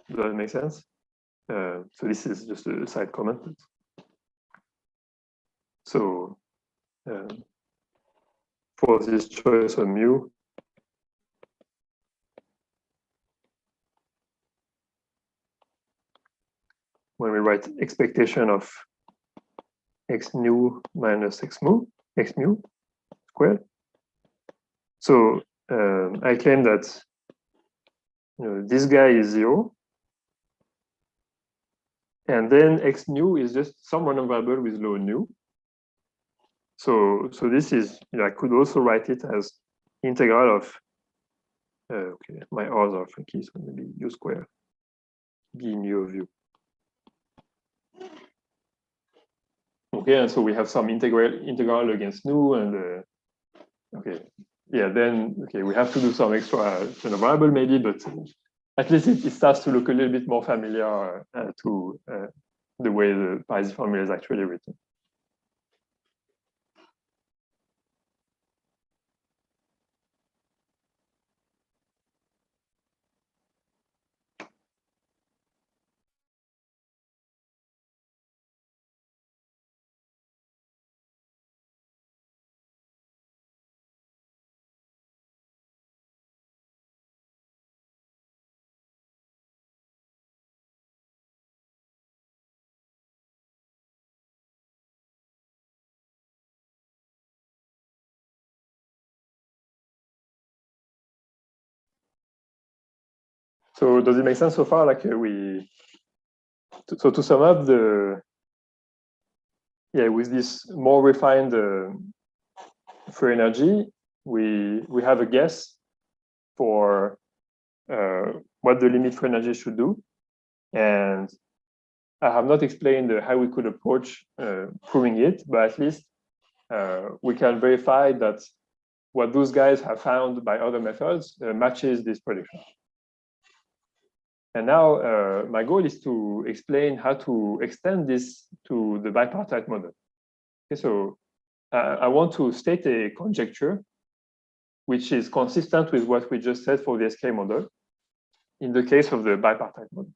Does that make sense? So this is just a side comment. So for this choice of mu, when we write expectation of x nu minus x mu squared. So I claim that this guy is 0, and then x nu is just some random variable with low nu. So this is, I could also write it as integral of okay, my r's are funky, so maybe u squared b nu of u. Okay, and so we have some integral against nu, and okay, yeah, then okay, we have to do some extra variable maybe, but at least it starts to look a little bit more familiar to the way the parity formula is actually written. So does it make sense so far? Like so to sum up, with this more refined free energy, we have a guess for what the limit for energy should do. And I have not explained how we could approach proving it, but at least we can verify that what those guys have found by other methods matches this prediction. And now my goal is to explain how to extend this to the bipartite model. Okay, so I want to state a conjecture which is consistent with what we just said for the SK model in the case of the bipartite model.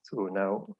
So now,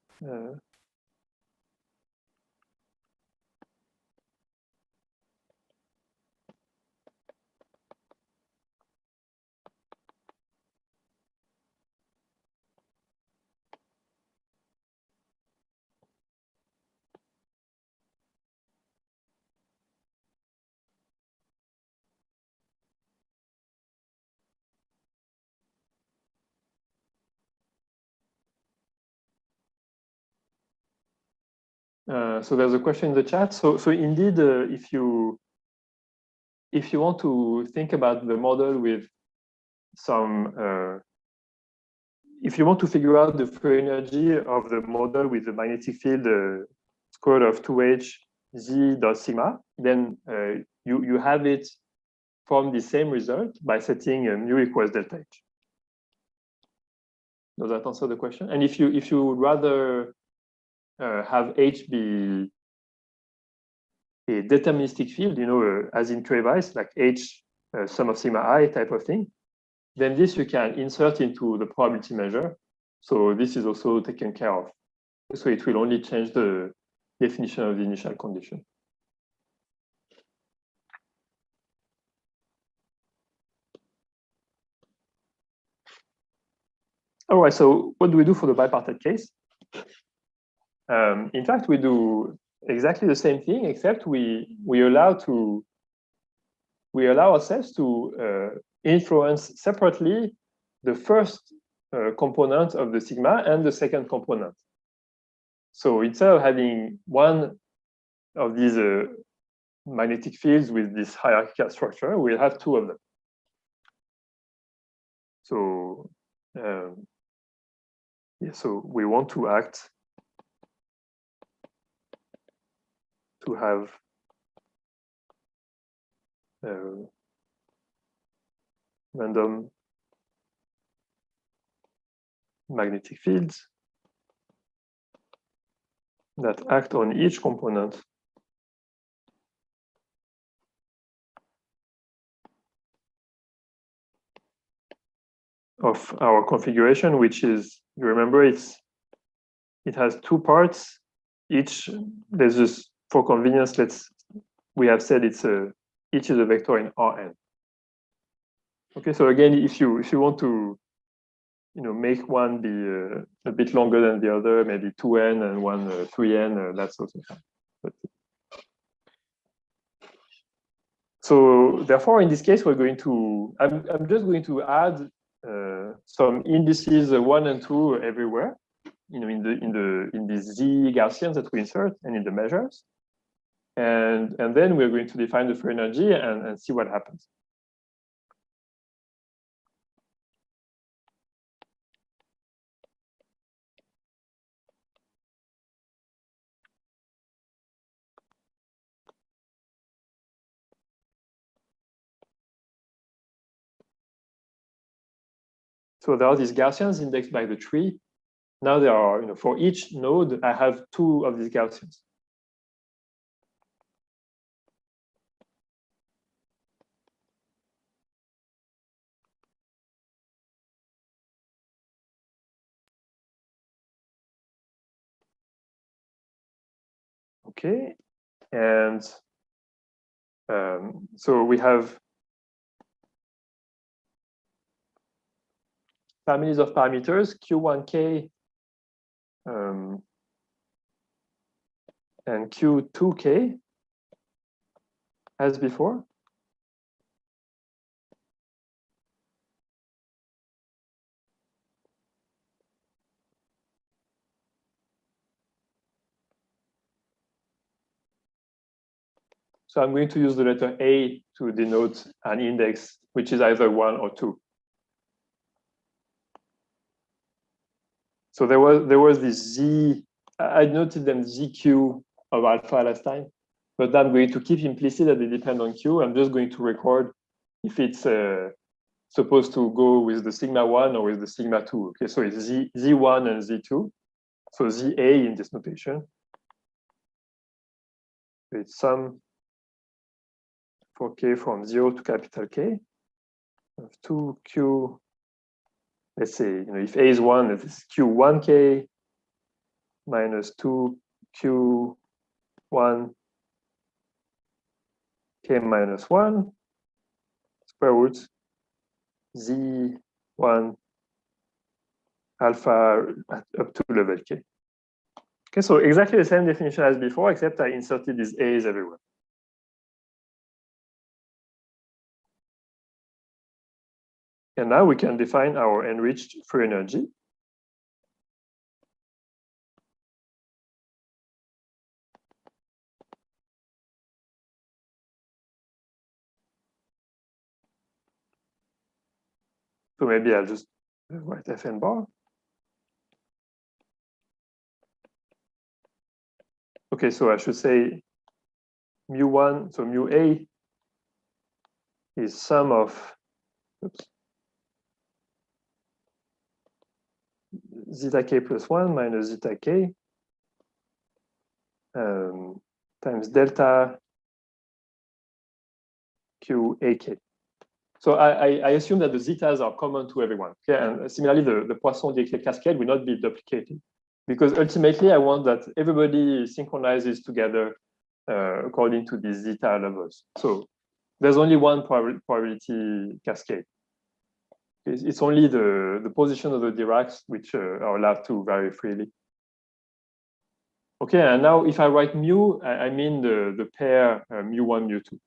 so there's a question in the chat. So indeed, if you want to think about the model with some, if you want to figure out the free energy of the model with the magnetic field square root of 2h z dot sigma, then you have it from the same result by setting mu equals delta h. Does that answer the question? And if you would rather have H be a deterministic field, you know, as in Krivais, like H sum of sigma I type of thing, then this you can insert into the probability measure. So this is also taken care of. So it will only change the definition of the initial condition. All right, so what do we do for the bipartite case? In fact, we do exactly the same thing, except we allow ourselves to influence separately the first component of the sigma and the second component. So instead of having one of these magnetic fields with this hierarchical structure, we'll have two of them. So yeah, so we want to act to have random magnetic fields that act on each component of our configuration, which is, you remember, it has two parts. Each, there's just, for convenience, we have said each is a vector in Rn. Okay, so again, if you want to, you know, make one be a bit longer than the other, maybe 2n and one 3n, that's also fine. But, so therefore, in this case, we're going to, I'm just going to add some indices 1 and 2 everywhere, you know, in the Z Gaussians that we insert and in the measures, and then we're going to define the free energy and see what happens. So there are these Gaussians indexed by the tree. Now there are, you know, for each node, I have two of these Gaussians. Okay, and so we have families of parameters, Q1K and Q2K as before. So I'm going to use the letter A to denote an index, which is either 1 or 2. So there was this Z, I noted them ZQ of alpha last time, but I'm going to keep implicit that they depend on Q. I'm just going to record if it's supposed to go with the sigma 1 or with the sigma 2. Okay, so it's Z1 and Z2. So ZA in this notation. It's sum for K from 0 to capital K of 2Q. Let's say, if A is 1, it's Q1K minus 2Q1 K minus 1 square root Z1 alpha up to level K. Okay, so exactly the same definition as before, except I inserted these A's everywhere. And now we can define our enriched free energy. So maybe I'll just write Fn bar. Okay, so I should say mu1, so mu A is sum of, zeta k plus 1 minus zeta k times delta q ak. So I assume that the zetas are common to everyone. Okay, and similarly, the Poisson-Dirichlet cascade will not be duplicated, because ultimately I want that everybody synchronizes together according to these zeta levels. So there's only one probability cascade. It's only the position of the Diracs which are allowed to vary freely. Okay, and now if I write mu, I mean the pair mu1, mu2.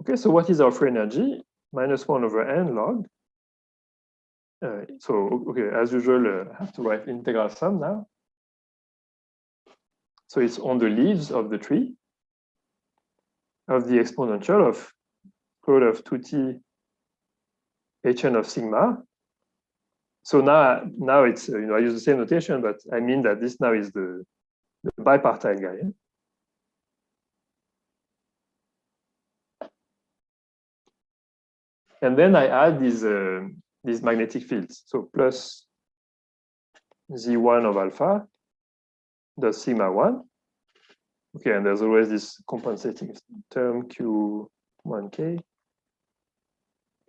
Okay, so what is our free energy? Minus 1 over n log. So, okay, as usual, I have to write integral sum now. So it's on the leaves of the tree of the exponential of square root of 2t hn of sigma. So now it's, I use the same notation, but I mean that this now is the bipartite guy. And then I add these magnetic fields. So plus Z1 of alpha dot sigma 1. Okay, and there's always this compensating term Q1K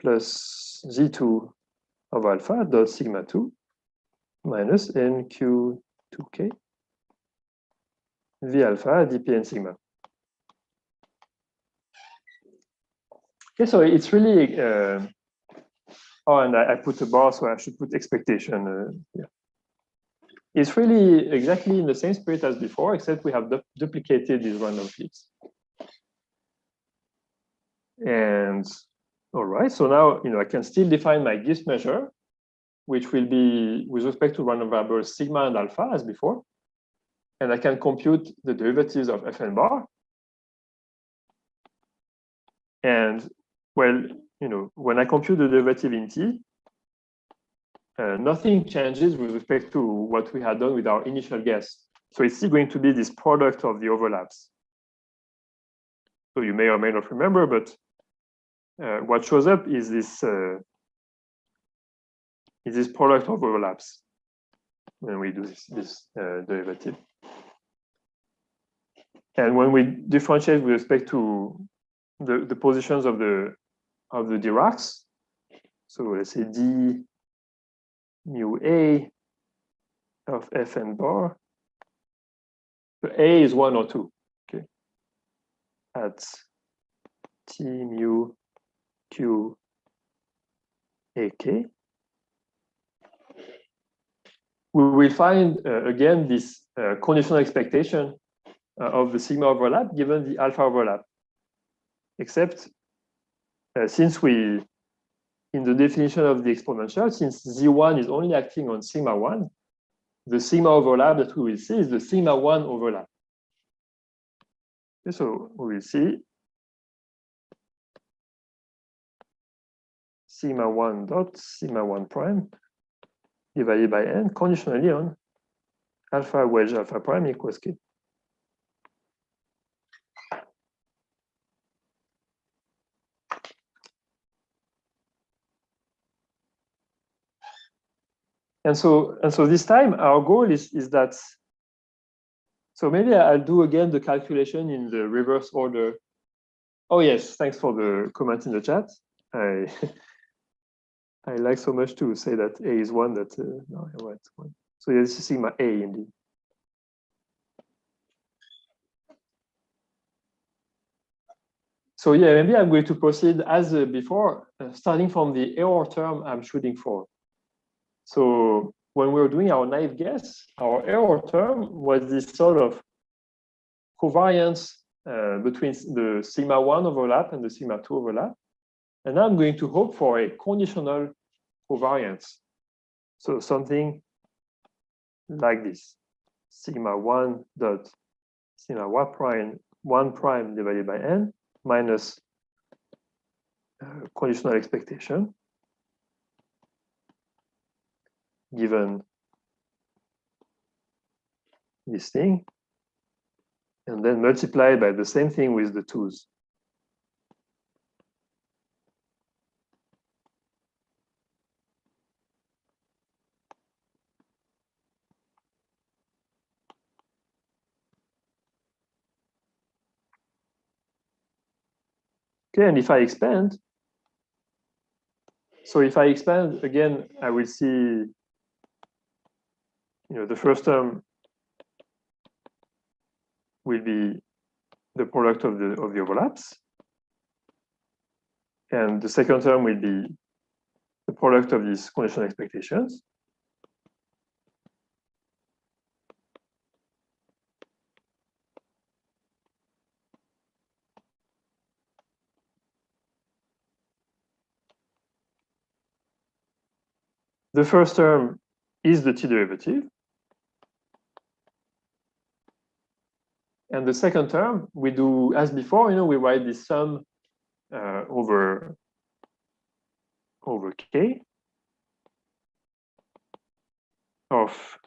plus Z2 of alpha dot sigma 2 minus NQ2K V alpha dPn sigma. Okay, so it's really, oh, and I put a bar, so I should put expectation here. It's really exactly in the same spirit as before, except we have duplicated these random fields. And all right, so now I can still define my Gibbs measure, which will be with respect to random variables sigma and alpha as before. And I can compute the derivatives of Fn bar. And well, when I compute the derivative in t, nothing changes with respect to what we had done with our initial guess. So it's still going to be this product of the overlaps. So you may or may not remember, but what shows up is this product of overlaps when we do this derivative. And when we differentiate with respect to the positions of the Diracs, so let's say d mu a of Fn bar, so a is 1 or 2, okay, at t mu q ak. We will find again this conditional expectation of the sigma overlap given the alpha overlap, except since we in the definition of the exponential, since Z1 is only acting on sigma 1, the sigma overlap that we will see is the sigma 1 overlap. Okay, so we will see sigma 1 dot sigma 1 prime divided by n conditionally on alpha wedge alpha prime equals k. And so this time our goal is that, so maybe I'll do again the calculation in the reverse order. Oh yes, thanks for the comment in the chat. I like so much to say that A is 1 that no, it's 1. So yeah, this is sigma A indeed. So yeah, maybe I'm going to proceed as before, starting from the error term I'm shooting for. So when we were doing our naive guess, our error term was this sort of covariance between the sigma 1 overlap and the sigma 2 overlap. And now I'm going to hope for a conditional covariance. So something like this, sigma 1 dot sigma 1 prime divided by n minus conditional expectation given this thing, and then multiplied by the same thing with the 2's. Okay, and if I expand, so if I expand again, I will see, the first term will be the product of the overlaps, and the second term will be the product of these conditional expectations. The first term is the t derivative. And the second term, we do as before, we write this sum over k of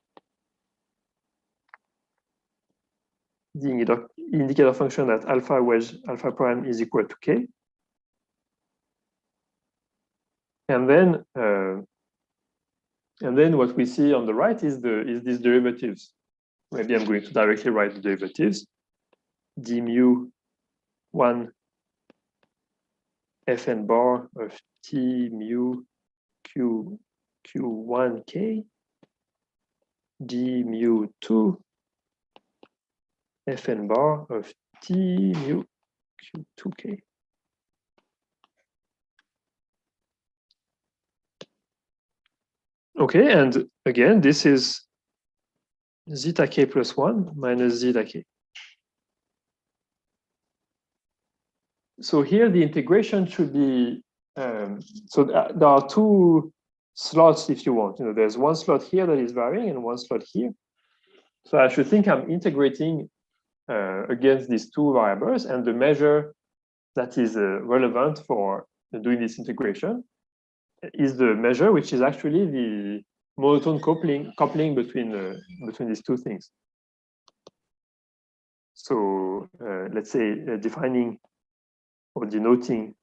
the indicator function at alpha wedge alpha prime is equal to k. And then what we see on the right is these derivatives. Maybe I'm going to directly write the derivatives. D mu 1 fn bar of t mu q1k d mu 2 fn bar of t mu q2k. Okay, and again, this is zeta k plus 1 minus zeta k. So here the integration should be, so there are two slots if you want. There's one slot here that is varying and one slot here. So I should think I'm integrating against these two variables, and the measure that is relevant for doing this integration is the measure which is actually the monotone coupling between these two things. So let's say defining or denoting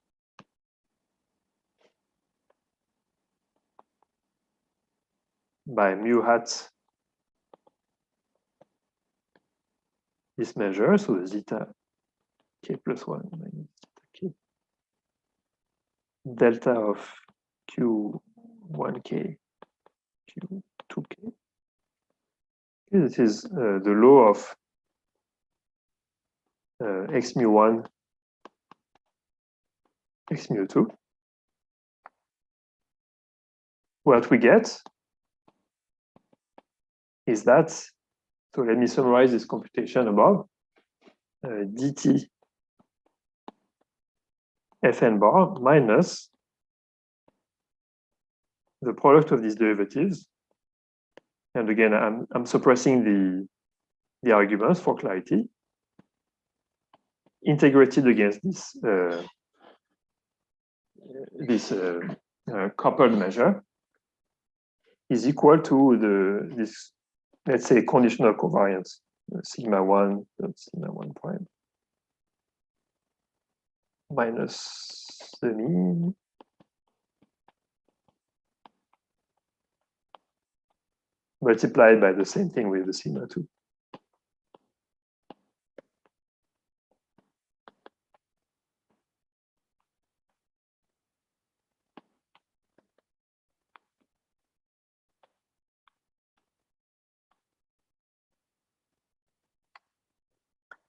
by mu hat this measure, so the zeta k plus 1 minus zeta k delta of q1k q2k. This is the law of x mu 1 x mu 2. What we get is that, so let me summarize this computation above, dt fn bar minus the product of these derivatives. And again, I'm suppressing the arguments for clarity, integrated against this coupled measure is equal to this, let's say, conditional covariance, sigma 1 sigma 1 prime minus the mean multiplied by the same thing with the sigma 2.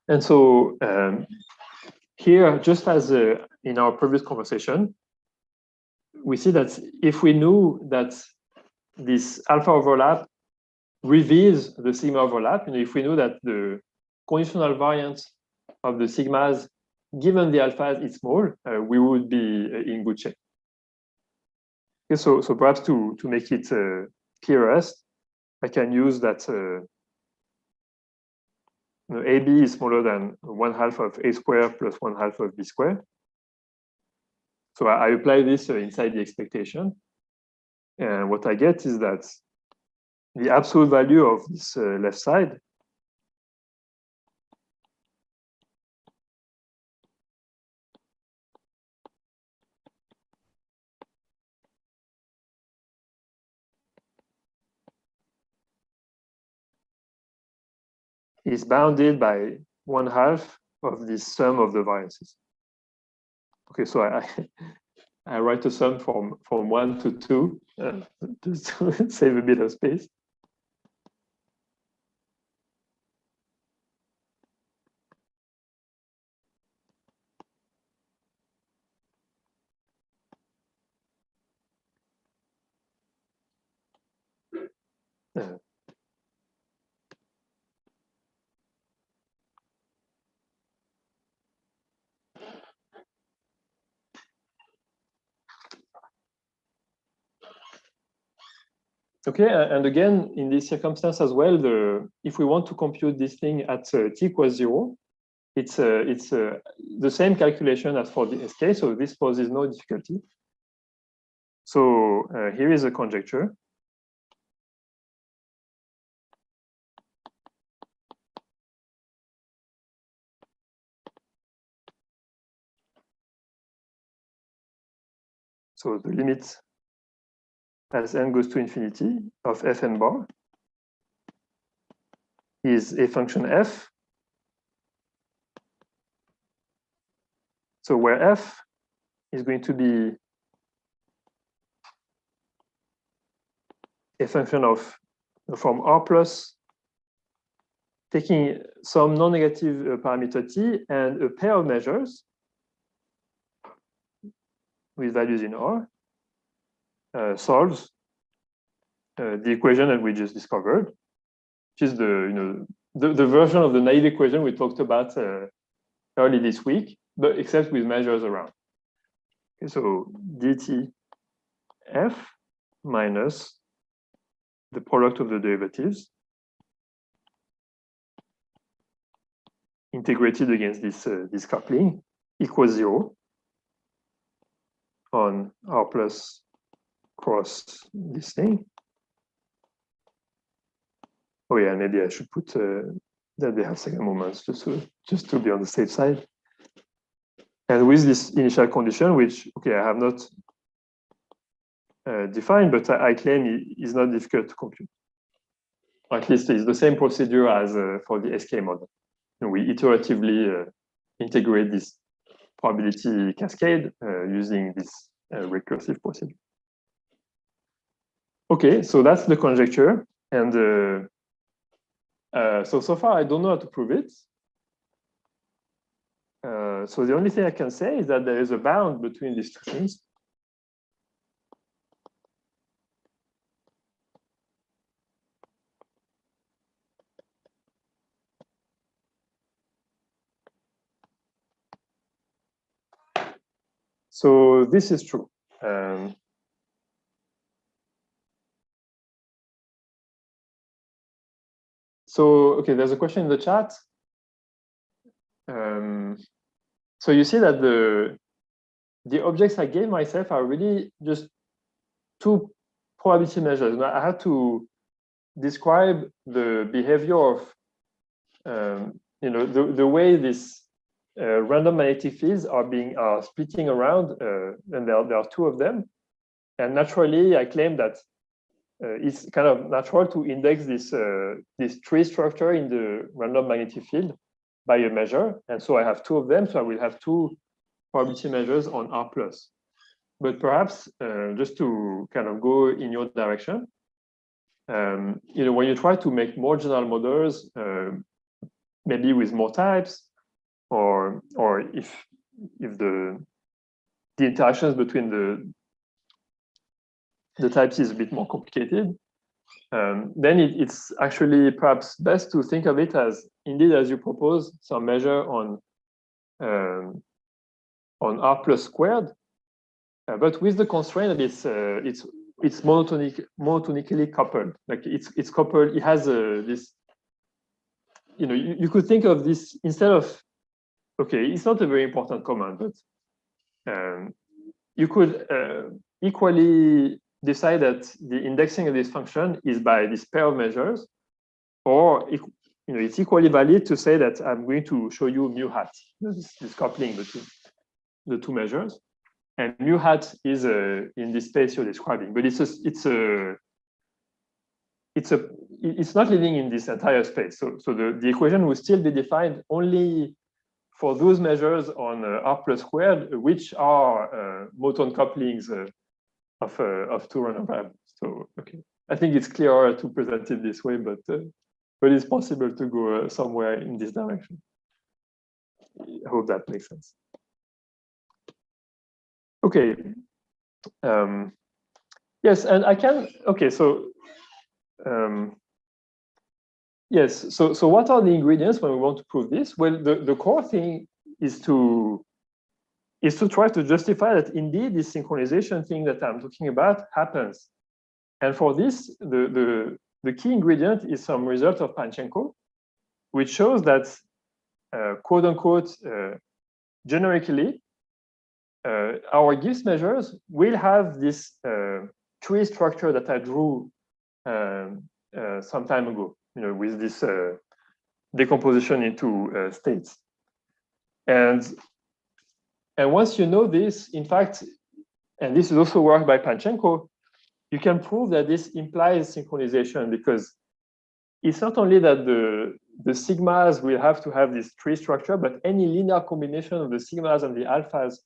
And so here, just as in our previous conversation, we see that if we knew that this alpha overlap reveals the sigma overlap, if we knew that the conditional variance of the sigmas given the alphas is small, we would be in good shape. Okay, so perhaps to make it clearest, I can use that AB is smaller than 1/2 of A squared plus 1/2 of B squared. So I apply this inside the expectation. And what I get is that the absolute value of this left side is bounded by 1/2 of the sum of the variances. Okay, so I write a sum from 1 to 2 just to save a bit of space. Okay, and again, in this circumstance as well, if we want to compute this thing at t equals 0, it's the same calculation as for the SK, so this poses no difficulty. So here is a conjecture. So the limit as n goes to infinity of fn bar is a function f. So where f is going to be a function of from R plus taking some non-negative parameter t and a pair of measures with values in R solves the equation that we just discovered, which is the version of the naive equation we talked about early this week, but except with measures around. Okay, so dt f minus the product of the derivatives integrated against this coupling equals 0 on R plus cross this thing. Oh yeah, maybe I should put that they have second moments just to be on the safe side. And with this initial condition, which I have not defined, but I claim is not difficult to compute. Or at least it's the same procedure as for the SK model. And we iteratively integrate this probability cascade using this recursive procedure. Okay, so that's the conjecture. And so far, I don't know how to prove it. So the only thing I can say is that there is a bound between these two things. So this is true. So, okay, there's a question in the chat. So you see that the objects I gave myself are really just two probability measures. Now I had to describe the behavior of, the way these random magnetic fields are splitting around, and there are two of them. And naturally, I claim that it's kind of natural to index this tree structure in the random magnetic field by a measure. And so I have two of them. So I will have two probability measures on R+. But perhaps just to kind of go in your direction, when you try to make more general models, maybe with more types, or if the interactions between the types is a bit more complicated, then it's actually perhaps best to think of it as, indeed, as you propose, some measure on R+ squared, but with the constraint that it's monotonically coupled. Like it's coupled. It has this. You could think of this instead of. Okay, it's not a very important command, but you could equally decide that the indexing of this function is by this pair of measures, or it's equally valid to say that I'm going to show you mu hat, this coupling between the two measures, and mu hat is in this space you're describing, but it's not living in this entire space. So the equation will still be defined only for those measures on R+ squared, which are monotone couplings of two random variables. So okay, I think it's clearer to present it this way, but it's possible to go somewhere in this direction. I hope that makes sense. Okay. Yes, and I can. Okay, so yes. So what are the ingredients when we want to prove this? Well, the core thing is to try to justify that indeed this synchronization thing that I'm talking about happens. And for this, the key ingredient is some result of Panchenko, which shows that quote unquote generically our Gibbs measures will have this tree structure that I drew some time ago, with this decomposition into states. And once you know this, in fact, and this is also work by Panchenko, you can prove that this implies synchronization, because it's not only that the sigmas will have to have this tree structure, but any linear combination of the sigmas and the alphas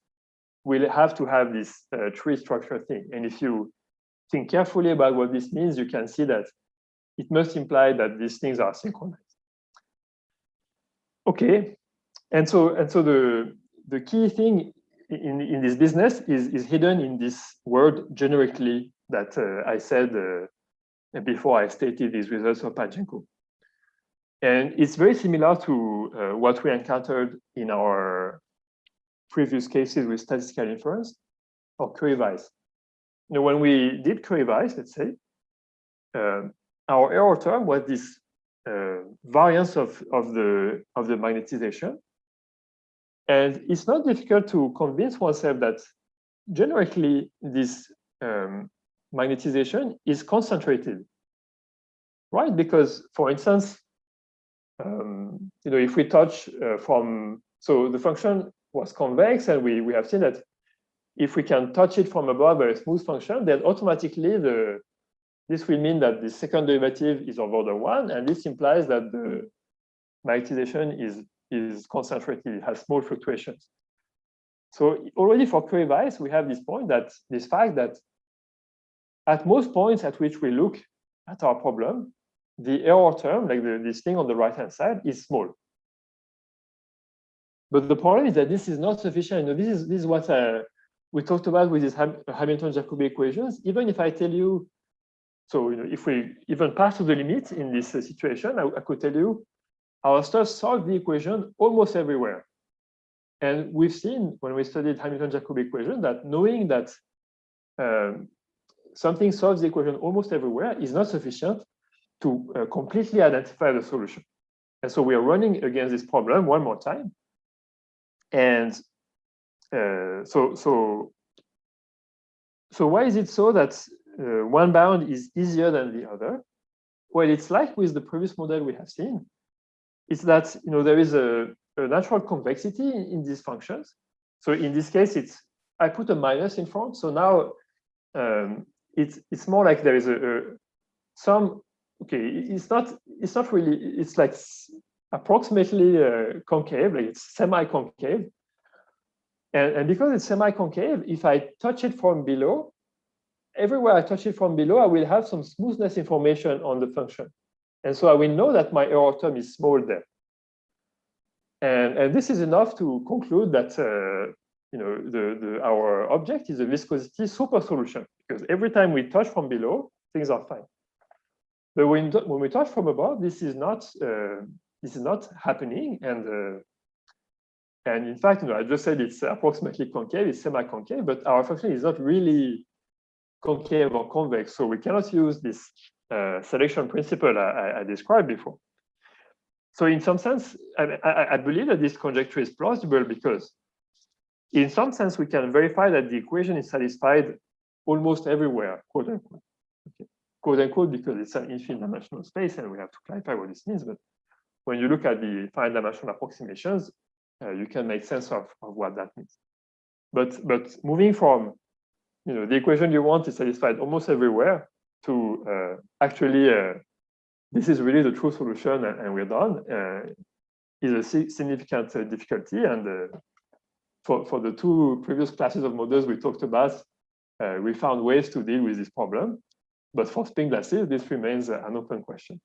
will have to have this tree structure thing. And if you think carefully about what this means, you can see that it must imply that these things are synchronized. Okay, and so the key thing in this business is hidden in this word generically that I said before I stated these results of Panchenko. And it's very similar to what we encountered in our previous cases with statistical inference or Curie-Weiss. When we did Curie-Weiss, let's say, our error term was this variance of the magnetization. And it's not difficult to convince oneself that generically this magnetization is concentrated, right? Because, for instance, if we touch so the function was convex, and we have seen that if we can touch it from above by a smooth function, then automatically this will mean that the second derivative is of order 1, and this implies that the magnetization is concentrated, it has small fluctuations. So already for Curie-Weiss, we have this fact that at most points at which we look at our problem, the error term, like this thing on the right-hand side, is small. But the problem is that this is not sufficient. This is what we talked about with these Hamilton-Jacobi equations. Even if I tell you, so if we even pass to the limit in this situation, I could tell you our stuff solves the equation almost everywhere. And we've seen when we studied Hamilton-Jacobi equation that knowing that something solves the equation almost everywhere is not sufficient to completely identify the solution. And so we are running against this problem one more time. And so why is it so that one bound is easier than the other? Well, it's like with the previous model we have seen. It's that there is a natural convexity in these functions. So in this case, I put a minus in front. So now it's more like there is some. Okay, it's not really. It's like approximately concave, like it's semi-concave. And because it's semi-concave, if I touch it from below, everywhere I touch it from below, I will have some smoothness information on the function. And so I will know that my error term is small there. And this is enough to conclude that our object is a viscosity super solution, because every time we touch from below, things are fine. But when we touch from above, this is not happening. And in fact, I just said it's approximately concave, it's semi-concave, but our function is not really concave or convex. So we cannot use this selection principle I described before. So in some sense, I believe that this conjecture is plausible because in some sense, we can verify that the equation is satisfied almost everywhere, quote unquote. Okay. Quote unquote, because it's an infinite dimensional space and we have to clarify what this means. But when you look at the finite dimensional approximations, you can make sense of what that means. But moving from the equation you want is satisfied almost everywhere to actually this is really the true solution and we're done is a significant difficulty. And for the two previous classes of models we talked about, we found ways to deal with this problem. But for spin glasses, this remains an open question.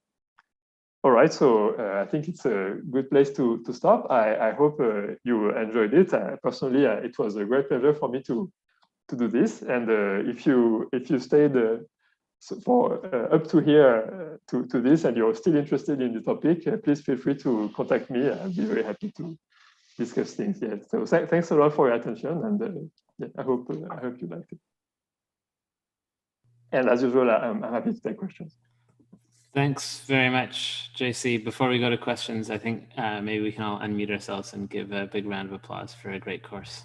All right, so I think it's a good place to stop. I hope you enjoyed it. Personally, it was a great pleasure for me to do this. And if you stayed for up to here to this and you're still interested in the topic, please feel free to contact me. I'll be very happy to discuss things. Yeah. So thanks a lot for your attention, and yeah, I hope you liked it. And as usual, I'm happy to take questions. Thanks very much, JC. Before we go to questions, I think maybe we can all unmute ourselves and give a big round of applause for a great course.